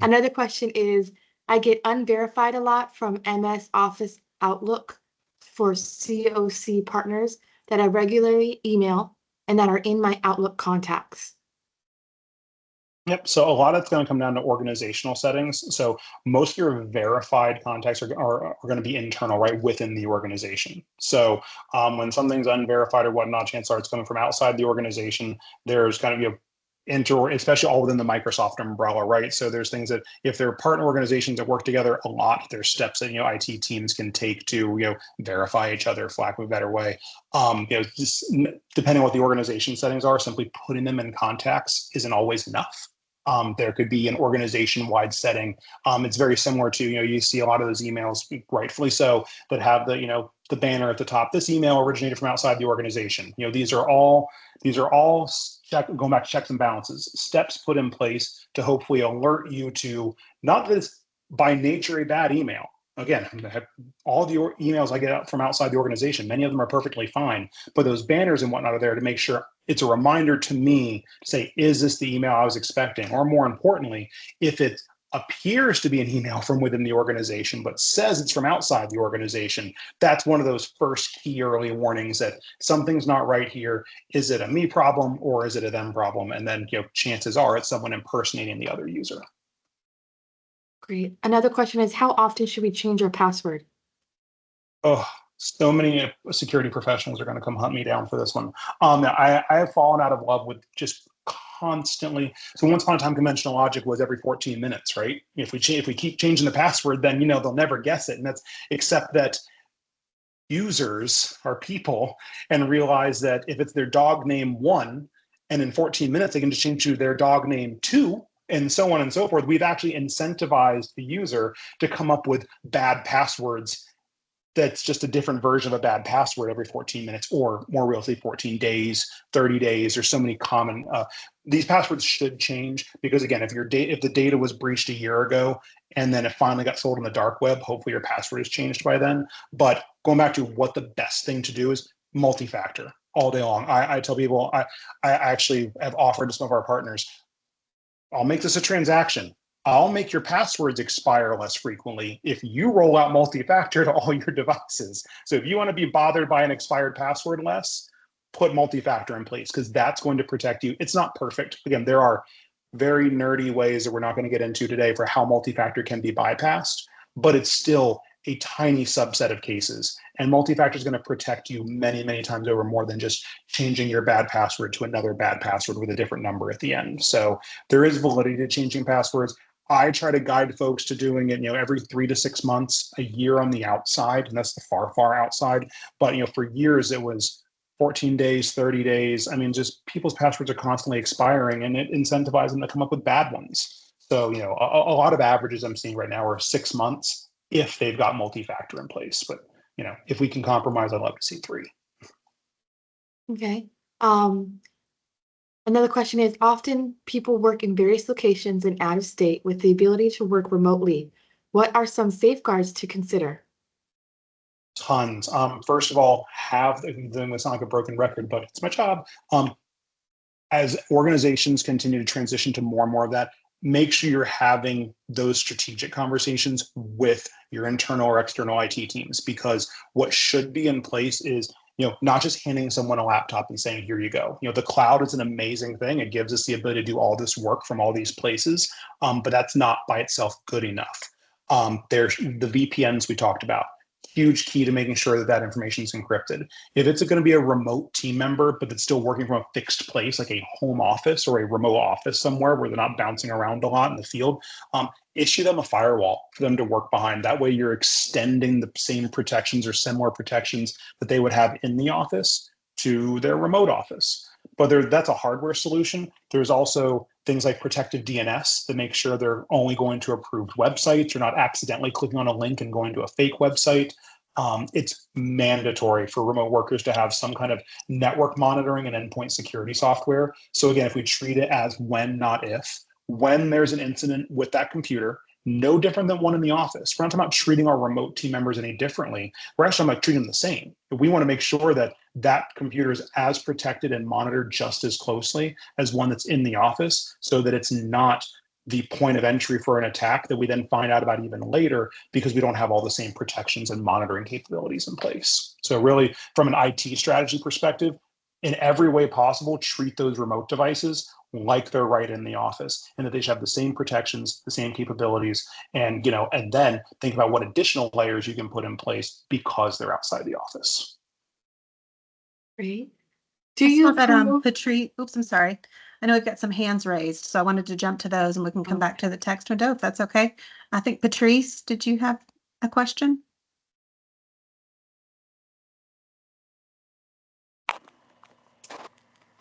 Another question is, I get unverified a lot from MS Office Outlook for COC partners that I regularly email and that are in my Outlook contacts. Yep. So a lot of it's going to come down to organizational settings. So most of your verified contacts are going to be internal, right, within the organization. So when something's unverified or whatnot, chances are it's coming from outside the organization. There's kind of, especially all within the Microsoft umbrella, right? So there's things that if they're partner organizations that work together a lot, there's steps that IT teams can take to verify each other, for lack of a better way. Just depending on what the organization settings are, simply putting them in contacts isn't always enough. There could be an organization-wide setting. It's very similar to, you see a lot of those emails, rightfully so, that have the banner at the top. This email originated from outside the organization. These are all going back to checks and balances, steps put in place to hopefully alert you to not that it's by nature a bad email. Again, all the emails I get from outside the organization, many of them are perfectly fine, but those banners and whatnot are there to make sure it's a reminder to me to say, is this the email I was expecting? Or more importantly, if it appears to be an email from within the organization, but says it's from outside the organization, that's one of those first key early warnings that something's not right here. Is it a me problem or is it a them problem? And then, chances are it's someone impersonating the other user. Great. Another question is, how often should we change our password? Oh, so many security professionals are going to come hunt me down for this one. I have fallen out of love with just constantly. So once upon a time, conventional logic was every 14 minutes, right? If we keep changing the password, then they'll never guess it. And that's except that users are people and realize that if it's their dog name 1, and in 14 minutes they can just change to their dog name 2. And so on and so forth. We've actually incentivized the user to come up with bad passwords that's just a different version of a bad password every 14 minutes, or more realistically 14 days, 30 days. There's so many common, these passwords should change because again, if the data was breached a year ago and then it finally got sold on the dark web, hopefully your password has changed by then. But going back to what the best thing to do is multi-factor all day long. I tell people, I actually have offered to some of our partners, I'll make this a transaction. I'll make your passwords expire less frequently if you roll out multi-factor to all your devices. So if you want to be bothered by an expired password less, put multi-factor in place because that's going to protect you. It's not perfect. Again, there are very nerdy ways that we're not going to get into today for how multi-factor can be bypassed, but it's still a tiny subset of cases. And multi-factor is going to protect you many, many times over, more than just changing your bad password to another bad password with a different number at the end. So there is validity to changing passwords. I try to guide folks to doing it, every 3 to 6 months, a year on the outside, and that's the far, far outside. But, for years it was 14 days, 30 days. I mean, just people's passwords are constantly expiring, and it incentivizes them to come up with bad ones. So, a lot of averages I'm seeing right now are 6 months if they've got multi-factor in place. But, if we can compromise, I'd love to see 3. Okay. Another question is, often people work in various locations and out of state with the ability to work remotely. What are some safeguards to consider? Tons. First of all, then it's not like a broken record, but it's my job. As organizations continue to transition to more and more of that, make sure you're having those strategic conversations with your internal or external IT teams, because what should be in place is, not just handing someone a laptop and saying, here you go. The cloud is an amazing thing. It gives us the ability to do all this work from all these places, but that's not by itself good enough. There's the VPNs we talked about. Huge key to making sure that information is encrypted. If it's going to be a remote team member, but it's still working from a fixed place, like a home office or a remote office somewhere where they're not bouncing around a lot in the field, issue them a firewall for them to work behind. That way you're extending the same protections or similar protections that they would have in the office to their remote office. But that's a hardware solution. There's also things like protective DNS that make sure they're only going to approved websites. You're not accidentally clicking on a link and going to a fake website. It's mandatory for remote workers to have some kind of network monitoring and endpoint security software. So again, if we treat it as when, not if, when there's an incident with that computer, no different than one in the office. We're not talking about treating our remote team members any differently. We're actually talking about treating them the same. We want to make sure that that computer is as protected and monitored just as closely as one that's in the office, so that it's not the point of entry for an attack that we then find out about even later because we don't have all the same protections and monitoring capabilities in place. So really, from an IT strategy perspective, in every way possible, treat those remote devices like they're right in the office, and that they should have the same protections, the same capabilities, and and then think about what additional layers you can put in place because they're outside the office. Great. Do you that Patrice? Oops, I'm sorry. I know we've got some hands raised, so I wanted to jump to those, and we can come back to the text window if that's okay. I think Patrice, did you have a question?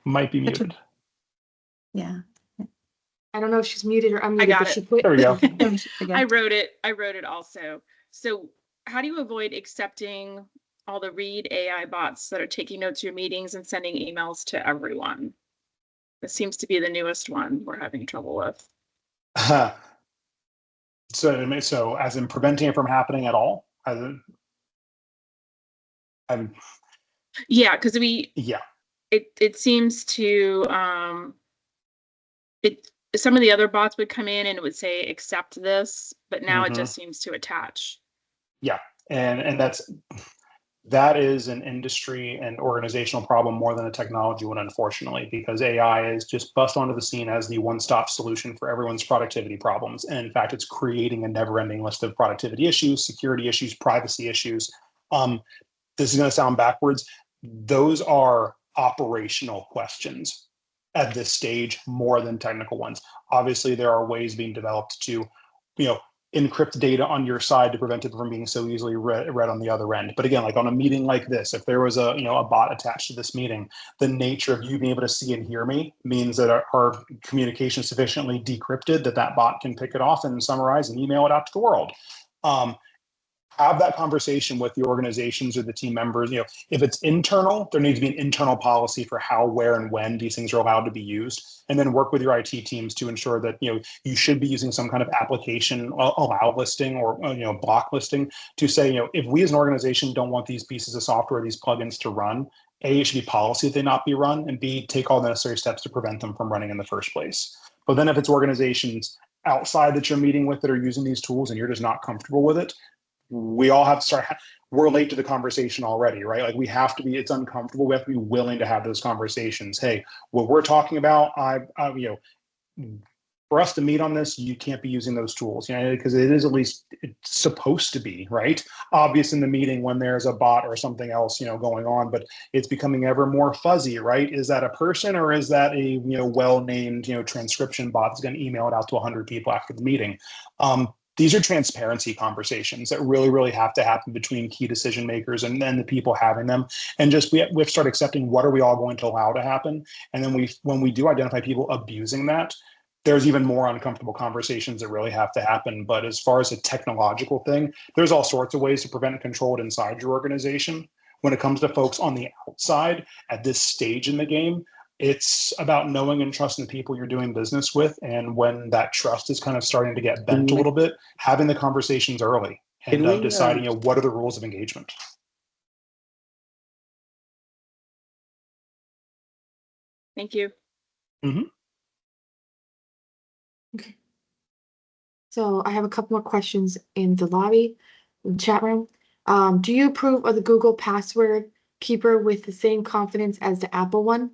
Might be muted. Yeah. I don't know if she's muted or unmuted. I got it. There we go. I wrote it also. So how do you avoid accepting all the read AI bots that are taking notes of your meetings and sending emails to everyone? This seems to be the newest one we're having trouble with. So as in preventing it from happening at all? Yeah, because it seems to some of the other bots would come in and it would say accept this, but now it just seems to attach. Yeah, and that is an industry and organizational problem more than a technology one, unfortunately, because AI is just bust onto the scene as the one-stop solution for everyone's productivity problems. And in fact, it's creating a never-ending list of productivity issues, security issues, privacy issues. This is going to sound backwards. Those are operational questions at this stage more than technical ones. Obviously, there are ways being developed to, encrypt data on your side to prevent it from being so easily read on the other end. But again, like on a meeting like this, if there was a bot attached to this meeting, the nature of you being able to see and hear me means that our communication is sufficiently decrypted that bot can pick it off and summarize and email it out to the world. Have that conversation with the organizations or the team members. If it's internal, there needs to be an internal policy for how, where, and when these things are allowed to be used, and then work with your IT teams to ensure that you should be using some kind of application allow listing or block listing to say, if we as an organization don't want these pieces of software, these plugins to run, A, it should be policy that they not be run, and B, take all the necessary steps to prevent them from running in the first place. But then if it's organizations outside that you're meeting with that are using these tools and you're just not comfortable with it, we all have to start. We're late to the conversation already, right? Like it's uncomfortable. We have to be willing to have those conversations. Hey, what we're talking about, For us to meet on this, you can't be using those tools, because it is at least it's supposed to be, right? Obvious in the meeting when there's a bot or something else, going on, but it's becoming ever more fuzzy, right? Is that a person or is that a, well-named, transcription bot that's going to email it out to 100 people after the meeting? These are transparency conversations that really, really have to happen between key decision makers and then the people having them. And just we have to start accepting what are we all going to allow to happen. And then when we do identify people abusing that, there's even more uncomfortable conversations that really have to happen. But as far as a technological thing, there's all sorts of ways to prevent and control it inside your organization. When it comes to folks on the outside at this stage in the game, it's about knowing and trusting the people you're doing business with. And when that trust is kind of starting to get bent a little bit, having the conversations early and deciding, what are the rules of engagement. Thank you. Mm-hmm. Okay. So I have a couple more questions in the lobby, in the chat room. Do you approve of the Google password keeper with the same confidence as the Apple one?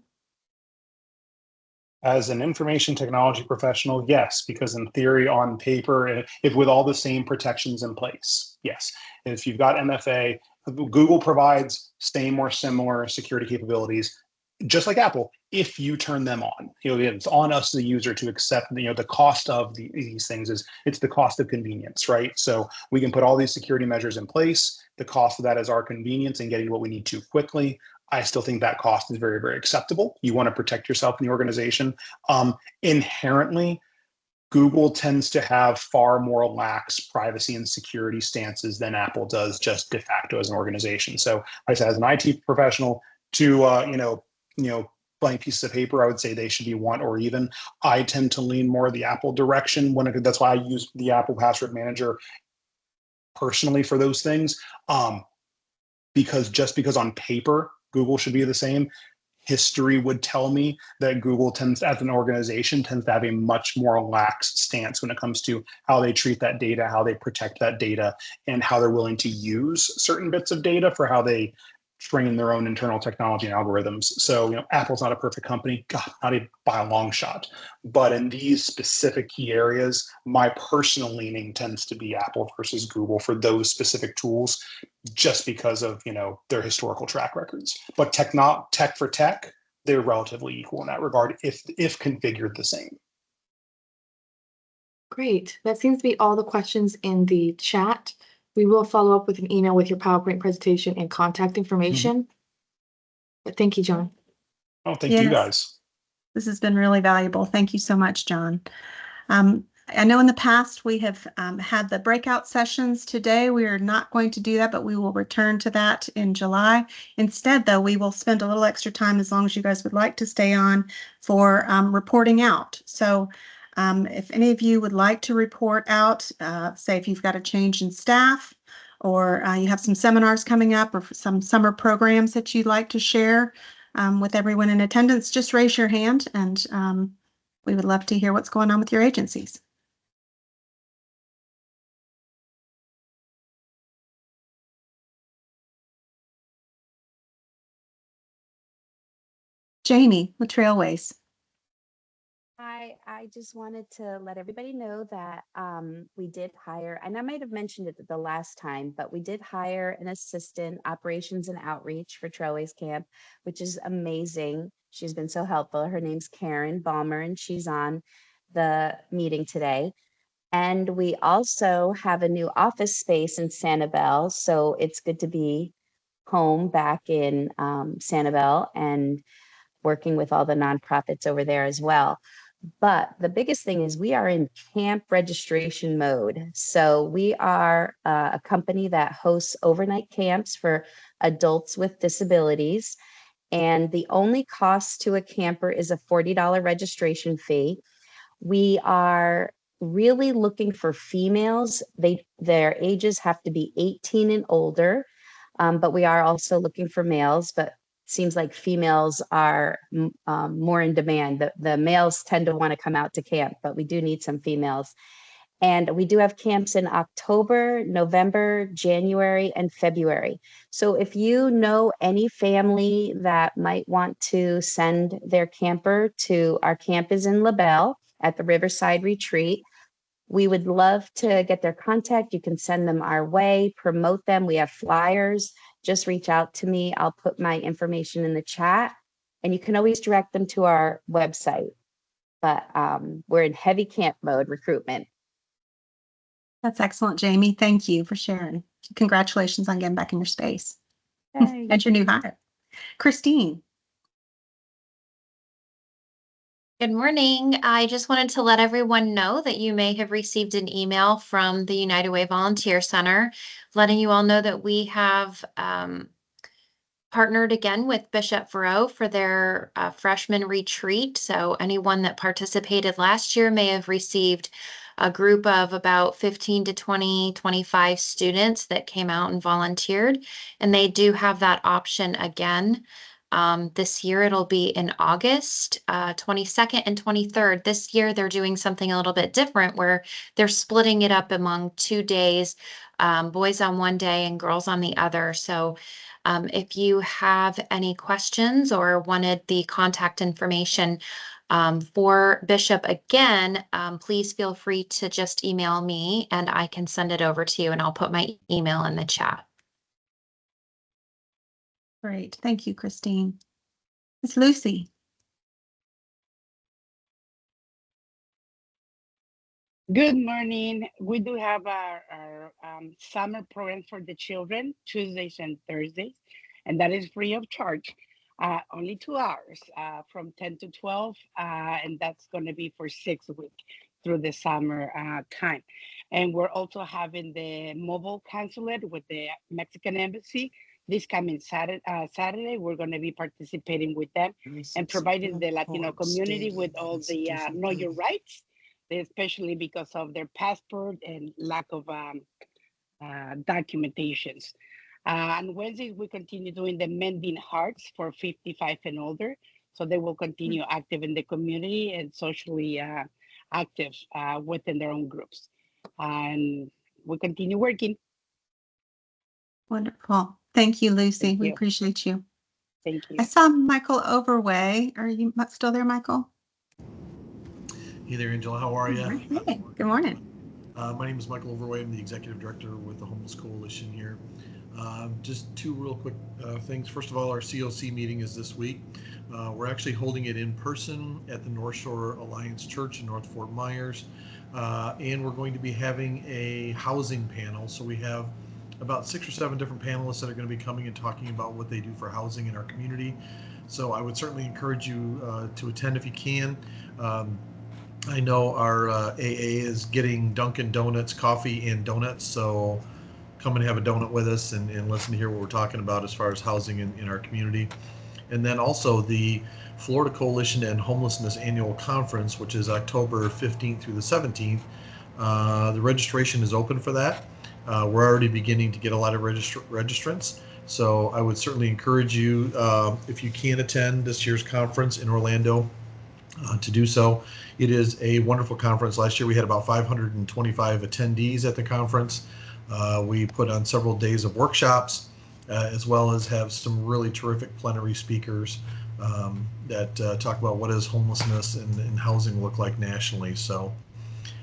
As an information technology professional, yes, because in theory, on paper, if with all the same protections in place, yes. And if you've got MFA, Google provides same or similar security capabilities, just like Apple, if you turn them on. It's on us, the user, to accept. The cost of these things it's the cost of convenience, right? So we can put all these security measures in place. The cost of that is our convenience and getting what we need to quickly. I still think that cost is very, very acceptable. You want to protect yourself in the organization. Inherently, Google tends to have far more lax privacy and security stances than Apple does just de facto as an organization. So like I said, as an IT professional, to blank pieces of paper, I would say they should be one or even. I tend to lean more the Apple direction that's why I use the Apple Password Manager personally for those things. Because on paper, Google should be the same. History would tell me that Google tends, as an organization, tends to have a much more lax stance when it comes to how they treat that data, how they protect that data, and how they're willing to use certain bits of data for how they train their own internal technology and algorithms. So, Apple's not a perfect company, God, not even by a long shot. But in these specific key areas, my personal leaning tends to be Apple versus Google for those specific tools, just because of their historical track records. But tech for tech, they're relatively equal in that regard, if configured the same. Great. That seems to be all the questions in the chat. We will follow up with an email with your PowerPoint presentation and contact information. But thank you, John. Oh, thank you guys. This has been really valuable. Thank you so much, John. I know in the past we have had the breakout sessions. Today we are not going to do that, but we will return to that in July. Instead, though, we will spend a little extra time, as long as you guys would like to stay on, for reporting out. So if any of you would like to report out, say if you've got a change in staff, or you have some seminars coming up, or some summer programs that you'd like to share with everyone in attendance, just raise your hand, and we would love to hear what's going on with your agencies. Jamie with Trailways. Hi, I just wanted to let everybody know that we did hire, and I might have mentioned it the last time, but we did hire an assistant operations and outreach for Trailways Camp, which is amazing. She's been so helpful. Her name's Karen Balmer, and she's on the meeting today. And we also have a new office space in Sanibel, so it's good to be home back in Sanibel and working with all the nonprofits over there as well. But the biggest thing is we are in camp registration mode. So we are a company that hosts overnight camps for adults with disabilities. And the only cost to a camper is a $40 registration fee. We are really looking for females. Their ages have to be 18 and older, but we are also looking for males, but seems like females are more in demand. The males tend to want to come out to camp, but we do need some females. And we do have camps in October, November, January, and February. So if you know any family that might want to send their camper to our camp is in LaBelle at the Riverside Retreat. We would love to get their contact. You can send them our way, promote them. We have flyers. Just reach out to me. I'll put my information in the chat, and you can always direct them to our website. But we're in heavy camp mode recruitment. That's excellent, Jamie. Thank you for sharing. Congratulations on getting back in your space Yay. and your new hire. Christine. Good morning. I just wanted to let everyone know that you may have received an email from the United Way Volunteer Center letting you all know that we have partnered again with Bishop Verot for their freshman retreat. So anyone that participated last year may have received a group of about 15 to 25 students that came out and volunteered. And they do have that option again. This year it'll be in August 22nd and 23rd. This year they're doing something a little bit different where they're splitting it up among 2 days, boys on one day and girls on the other. So if you have any questions or wanted the contact information for Bishop again, please feel free to just email me and I can send it over to you, and I'll put my email in the chat. Great. Thank you, Christine. It's Lucy. Good morning. We do have our summer program for the children, Tuesdays and Thursdays, and that is free of charge. Only 2 hours from 10 to 12, and that's going to be for 6 weeks through the summer time. And we're also having the mobile consulate with the Mexican Embassy. This coming Saturday, we're going to be participating with them and providing the Latino community with all the Know Your Rights, especially because of their passport and lack of documentations. On Wednesdays, we continue doing the Mending Hearts for 55 and older. So they will continue active in the community and socially active within their own groups. And we continue working. Wonderful. Thank you, Lucy. Thank We you. appreciate you. Thank you. I saw Michael Overway. Are you still there, Michael? Hey there, Angela. How are you? Hey, good morning. My name is Michael Overway. I'm the executive director with the Homeless Coalition here. Just 2 real quick things. First of all, our COC meeting is this week. We're actually holding it in person at the North Shore Alliance Church in North Fort Myers. And we're going to be having a housing panel. So we have about 6 or 7 different panelists that are going to be coming and talking about what they do for housing in our community. So I would certainly encourage you to attend if you can. I know our AA is getting Dunkin' Donuts, coffee and donuts, so come and have a donut with us and listen to hear what we're talking about as far as housing in our community. And then also the Florida Coalition and Homelessness Annual Conference, which is October 15th through the 17th. The registration is open for that. We're already beginning to get a lot of registrants. So I would certainly encourage you, if you can attend this year's conference in Orlando, to do so. It is a wonderful conference. Last year we had about 525 attendees at the conference. We put on several days of workshops, as well as have some really terrific plenary speakers that talk about what does homelessness and housing look like nationally. So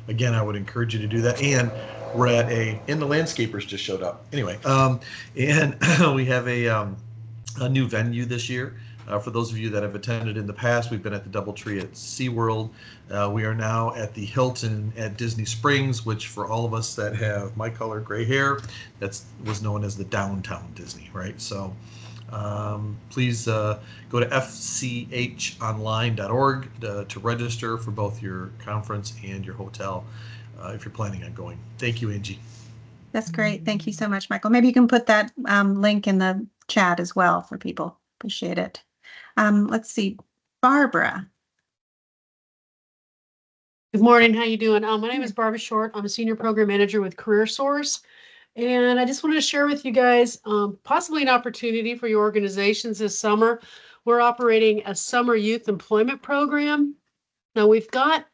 again, I would encourage you to do that. And we're at and the landscapers just showed up. Anyway, and we have a new venue this year. For those of you that have attended in the past, we've been at the DoubleTree at SeaWorld. We are now at the Hilton at Disney Springs, which for all of us that have my color gray hair, was known as the downtown Disney, right? So please go to fchonline.org to register for both your conference and your hotel if you're planning on going. Thank you, Angie. That's great. Thank you so much, Michael. Maybe you can put that link in the chat as well for people. Appreciate it. Let's see, Barbara. Good morning. How you doing? My name is Barbara Short. I'm a senior program manager with CareerSource, and I just wanted to share with you guys possibly an opportunity for your organizations this summer. We're operating a summer youth employment program. Now we've got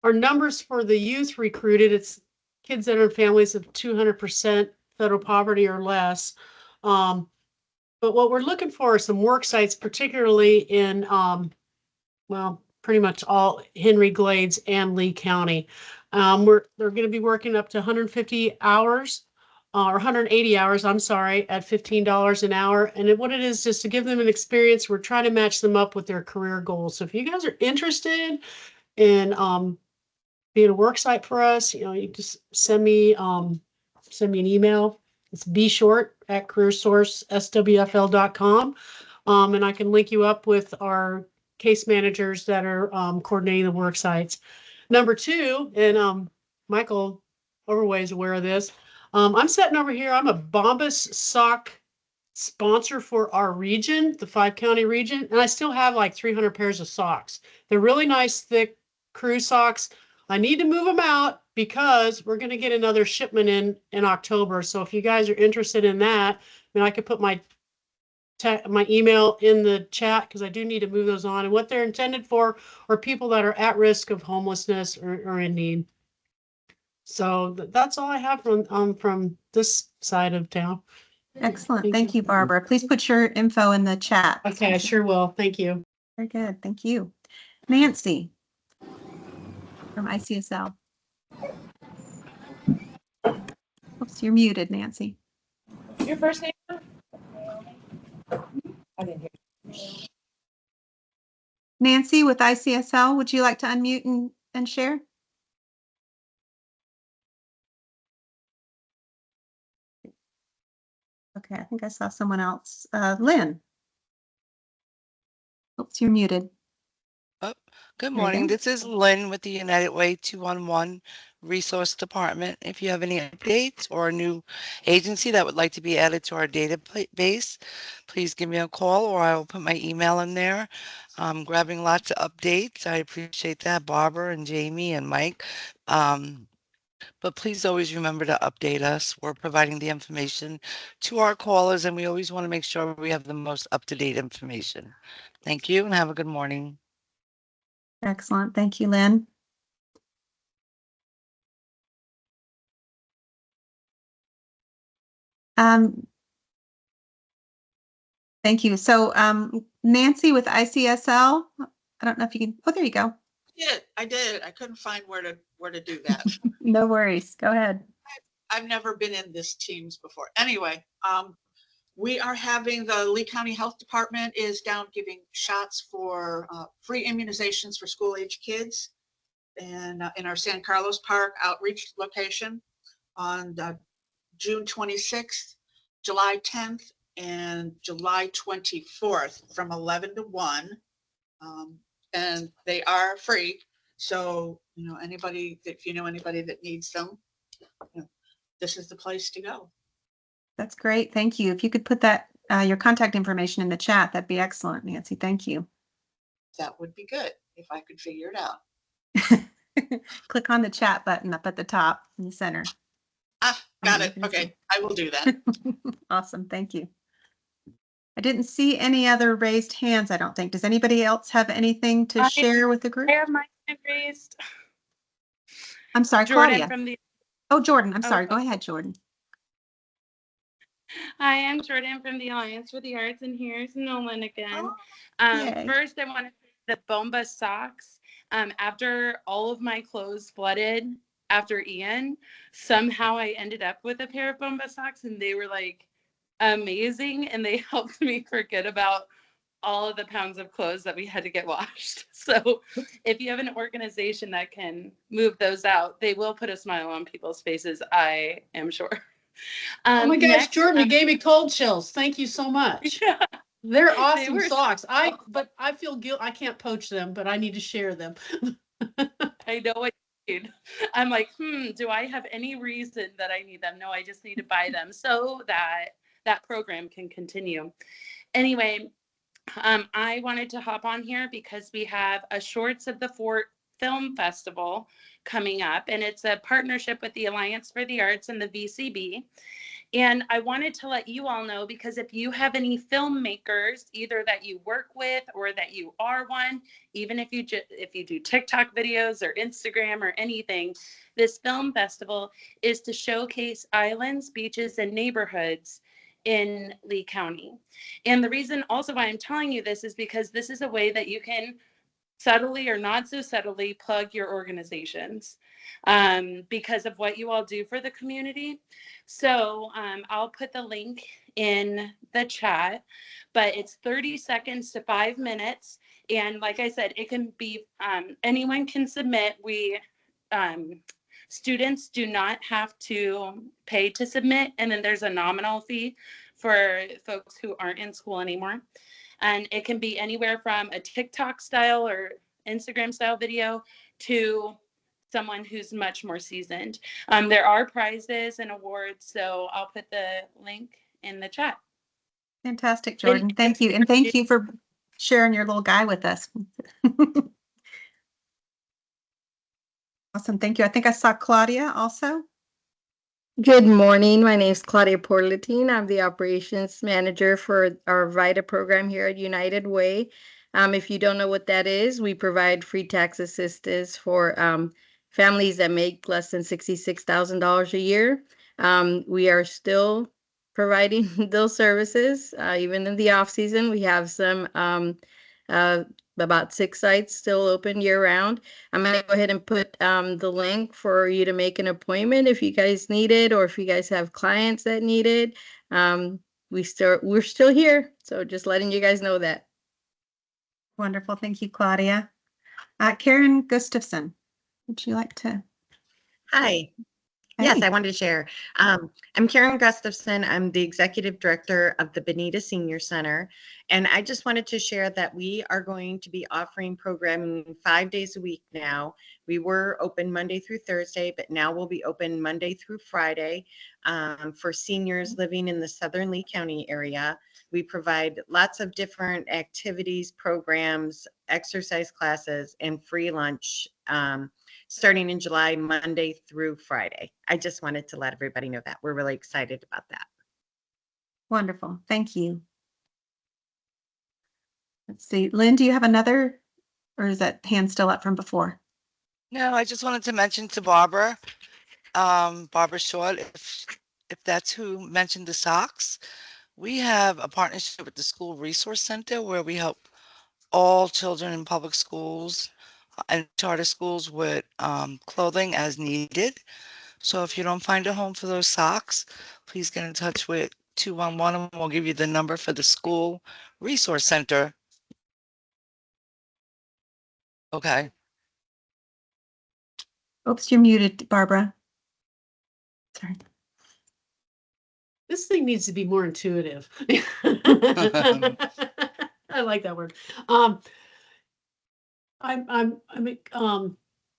our numbers for the youth recruited. It's kids that are in families of 200% federal poverty or less. But what we're looking for are some work sites, particularly in, pretty much all Henry Glades and Lee County. They're going to be working up to 150 hours or 180 hours, I'm sorry, at $15 an hour. And what it is, just to give them an experience, we're trying to match them up with their career goals. So if you guys are interested in being a work site for us, you just send me an email. It's bshort@careersourceswfl.com. And I can link you up with our case managers that are coordinating the work sites. Number two, and Michael Overway is aware of this. I'm sitting over here. I'm a Bombas sock sponsor for our region, the 5-county region, and I still have like 300 pairs of socks. They're really nice, thick crew socks. I need to move them out because we're going to get another shipment in October. So if you guys are interested in that, I could put my email in the chat because I do need to move those on. And what they're intended for are people that are at risk of homelessness or in need. So that's all I have from this side of town. Excellent. Thank you, Barbara. Please put your info in the chat. Okay, I sure will. Thank you. Very good. Thank you. Nancy from ICSL. Oops, you're muted, Nancy. Your first name? I didn't hear. Nancy with ICSL, would you like to unmute and share? Okay, I think I saw someone else. Lynn. Oops, you're muted. Oh, good morning. This is Lynn with the United Way 211 Resource Department. If you have any updates or a new agency that would like to be added to our database, please give me a call or I will put my email in there. I'm grabbing lots of updates. I appreciate that, Barbara and Jamie and Mike. But please always remember to update us. We're providing the information to our callers, and we always want to make sure we have the most up-to-date information. Thank you and have a good morning. Excellent. Thank you, Lynn. Thank you. So Nancy with ICSL, I don't know if you can, oh, there you go. I did. I couldn't find where to do that. No worries. Go ahead. I've never been in this Teams before. Anyway, we are having the Lee County Health Department is down giving shots for free immunizations for school-age kids and in our San Carlos Park outreach location on June 26th, July 10th, and July 24th from 11 to 1. And they are free. So, anybody, if you know anybody that needs them, this is the place to go. That's great. Thank you. If you could put that, your contact information in the chat, that'd be excellent, Nancy. Thank you. That would be good if I could figure it out. Click on the chat button up at the top in the center. Got it. Okay, I will do that. Awesome. Thank you. I didn't see any other raised hands, I don't think. Does anybody else have anything to share with the group? I have my hand raised. I'm sorry, Jordan Claudia. from the. Oh, Jordan. I'm sorry. Go ahead, Jordan. Hi, I'm Jordan from the Alliance for the Arts, and here's Nolan again. First, I want to say the Bomba socks. After all of my clothes flooded after Ian, somehow I ended up with a pair of Bomba socks, and they were like amazing, and they helped me forget about all of the pounds of clothes that we had to get washed. So if you have an organization that can move those out, they will put a smile on people's faces, I am sure. Oh my gosh, next, Jordan, you gave me cold chills. Thank you so much. Yeah. They're awesome socks. But I feel guilt. I can't poach them, but I need to share them. I know what you need. I'm like, do I have any reason that I need them? No, I just need to buy them so that that program can continue. Anyway, I wanted to hop on here because we have a Shorts of the Fort Film Festival coming up, and it's a partnership with the Alliance for the Arts and the VCB. And I wanted to let you all know, because if you have any filmmakers, either that you work with or that you are one, even if you do TikTok videos or Instagram or anything, this film festival is to showcase islands, beaches, and neighborhoods in Lee County. And the reason also why I'm telling you this is because this is a way that you can subtly or not so subtly plug your organizations because of what you all do for the community. So I'll put the link in the chat, but it's 30 seconds to 5 minutes. And like I said, it can be, anyone can submit. Students do not have to pay to submit. And then there's a nominal fee for folks who aren't in school anymore. And it can be anywhere from a TikTok style or Instagram style video to someone who's much more seasoned. There are prizes and awards, so I'll put the link in the chat. Fantastic, Jordan. Thank you. And thank you for sharing your little guy with us. Awesome. Thank you. I think I saw Claudia also. Good morning. My name is Claudia Porlatine. I'm the operations manager for our VITA program here at United Way. If you don't know what that is, we provide free tax assistance for families that make less than $66,000 a year. We are still providing those services, even in the off season. We have some about 6 sites still open year round. I'm going to go ahead and put the link for you to make an appointment if you guys need it, or if you guys have clients that need it. We're still here. So just letting you guys know that. Wonderful. Thank you, Claudia. Karen Gustafson, would you like to? Hi. Yes, I wanted to share. I'm Karen Gustafson. I'm the executive director of the Bonita Senior Center. And I just wanted to share that we are going to be offering programming 5 days a week now. We were open Monday through Thursday, but now we'll be open Monday through Friday for seniors living in the Southern Lee County area. We provide lots of different activities, programs, exercise classes, and free lunch starting in July, Monday through Friday. I just wanted to let everybody know that. We're really excited about that. Wonderful. Thank you. Let's see. Lynn, do you have another, or is that hand still up from before? No, I just wanted to mention to Barbara, Barbara Short, if that's who mentioned the socks, we have a partnership with the School Resource Center where we help all children in public schools and charter schools with clothing as needed. So if you don't find a home for those socks, please get in touch with 211 and we'll give you the number for the School Resource Center. Okay. Oops, you're muted, Barbara. Sorry. This thing needs to be more intuitive. I like that word.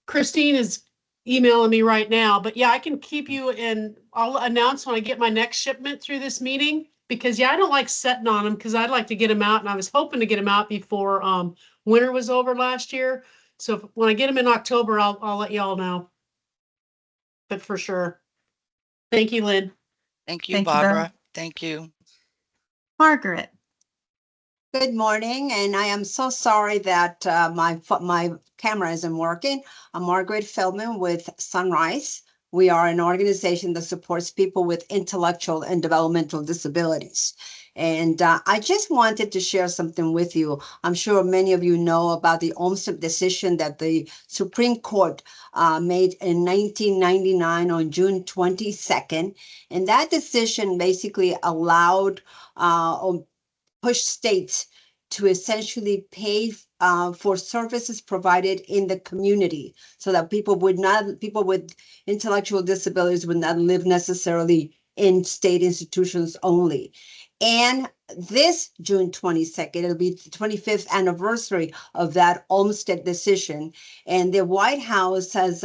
Christine is emailing me right now, but yeah, I can keep you in. I'll announce when I get my next shipment through this meeting, because yeah, I don't like setting on them because I'd like to get them out, and I was hoping to get them out before winter was over last year. So when I get them in October, I'll let y'all know. But for sure. Thank you, Lynn. Thank you, Barbara. Thank you. Margaret. Good morning, and I am so sorry that my camera isn't working. I'm Margaret Feldman with Sunrise. We are an organization that supports people with intellectual and developmental disabilities. And I just wanted to share something with you. I'm sure many of you know about the Olmstead decision that the Supreme Court made in 1999 on June 22nd. And that decision basically allowed push states to essentially pay for services provided in the community, so that people with intellectual disabilities would not live necessarily in state institutions only. And this June 22nd, it'll be the 25th anniversary of that Olmstead decision. And the White House has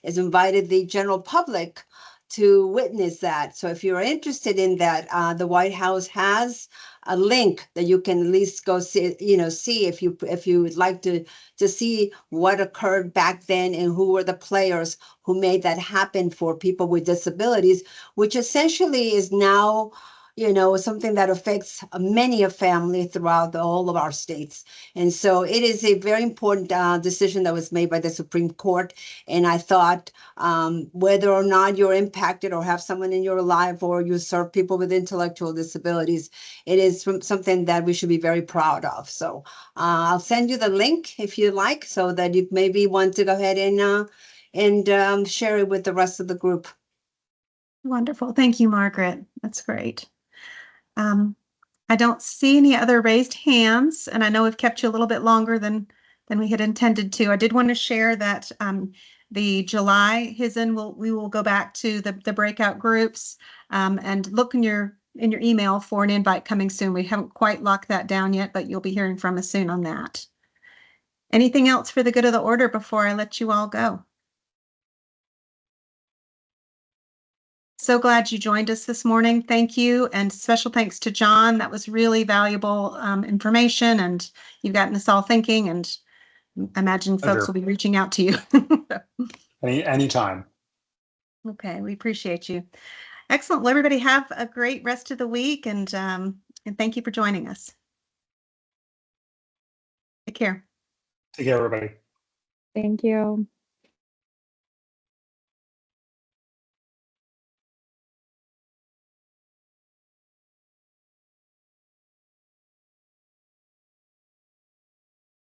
invited the general public to witness that. So if you're interested in that, the White House has a link that you can at least go see if you would like to see what occurred back then and who were the players who made that happen for people with disabilities, which essentially is now something that affects many a family throughout all of our states. And so it is a very important decision that was made by the Supreme Court. And I thought whether or not you're impacted or have someone in your life or you serve people with intellectual disabilities, it is something that we should be very proud of. So I'll send you the link if you like, so that you maybe want to go ahead and share it with the rest of the group. Wonderful. Thank you, Margaret. That's great. I don't see any other raised hands, and I know we've kept you a little bit longer than we had intended to. I did want to share that the July HSIN we will go back to the breakout groups and look in your email for an invite coming soon. We haven't quite locked that down yet, but you'll be hearing from us soon on that. Anything else for the good of the order before I let you all go? So glad you joined us this morning. Thank you. And special thanks to John. That was really valuable information, and you've gotten us all thinking, and I imagine folks will be reaching out to you. Anytime. Okay, we appreciate you. Excellent. Well, everybody have a great rest of the week, and thank you for joining us. Take care. Take care, everybody. Thank you.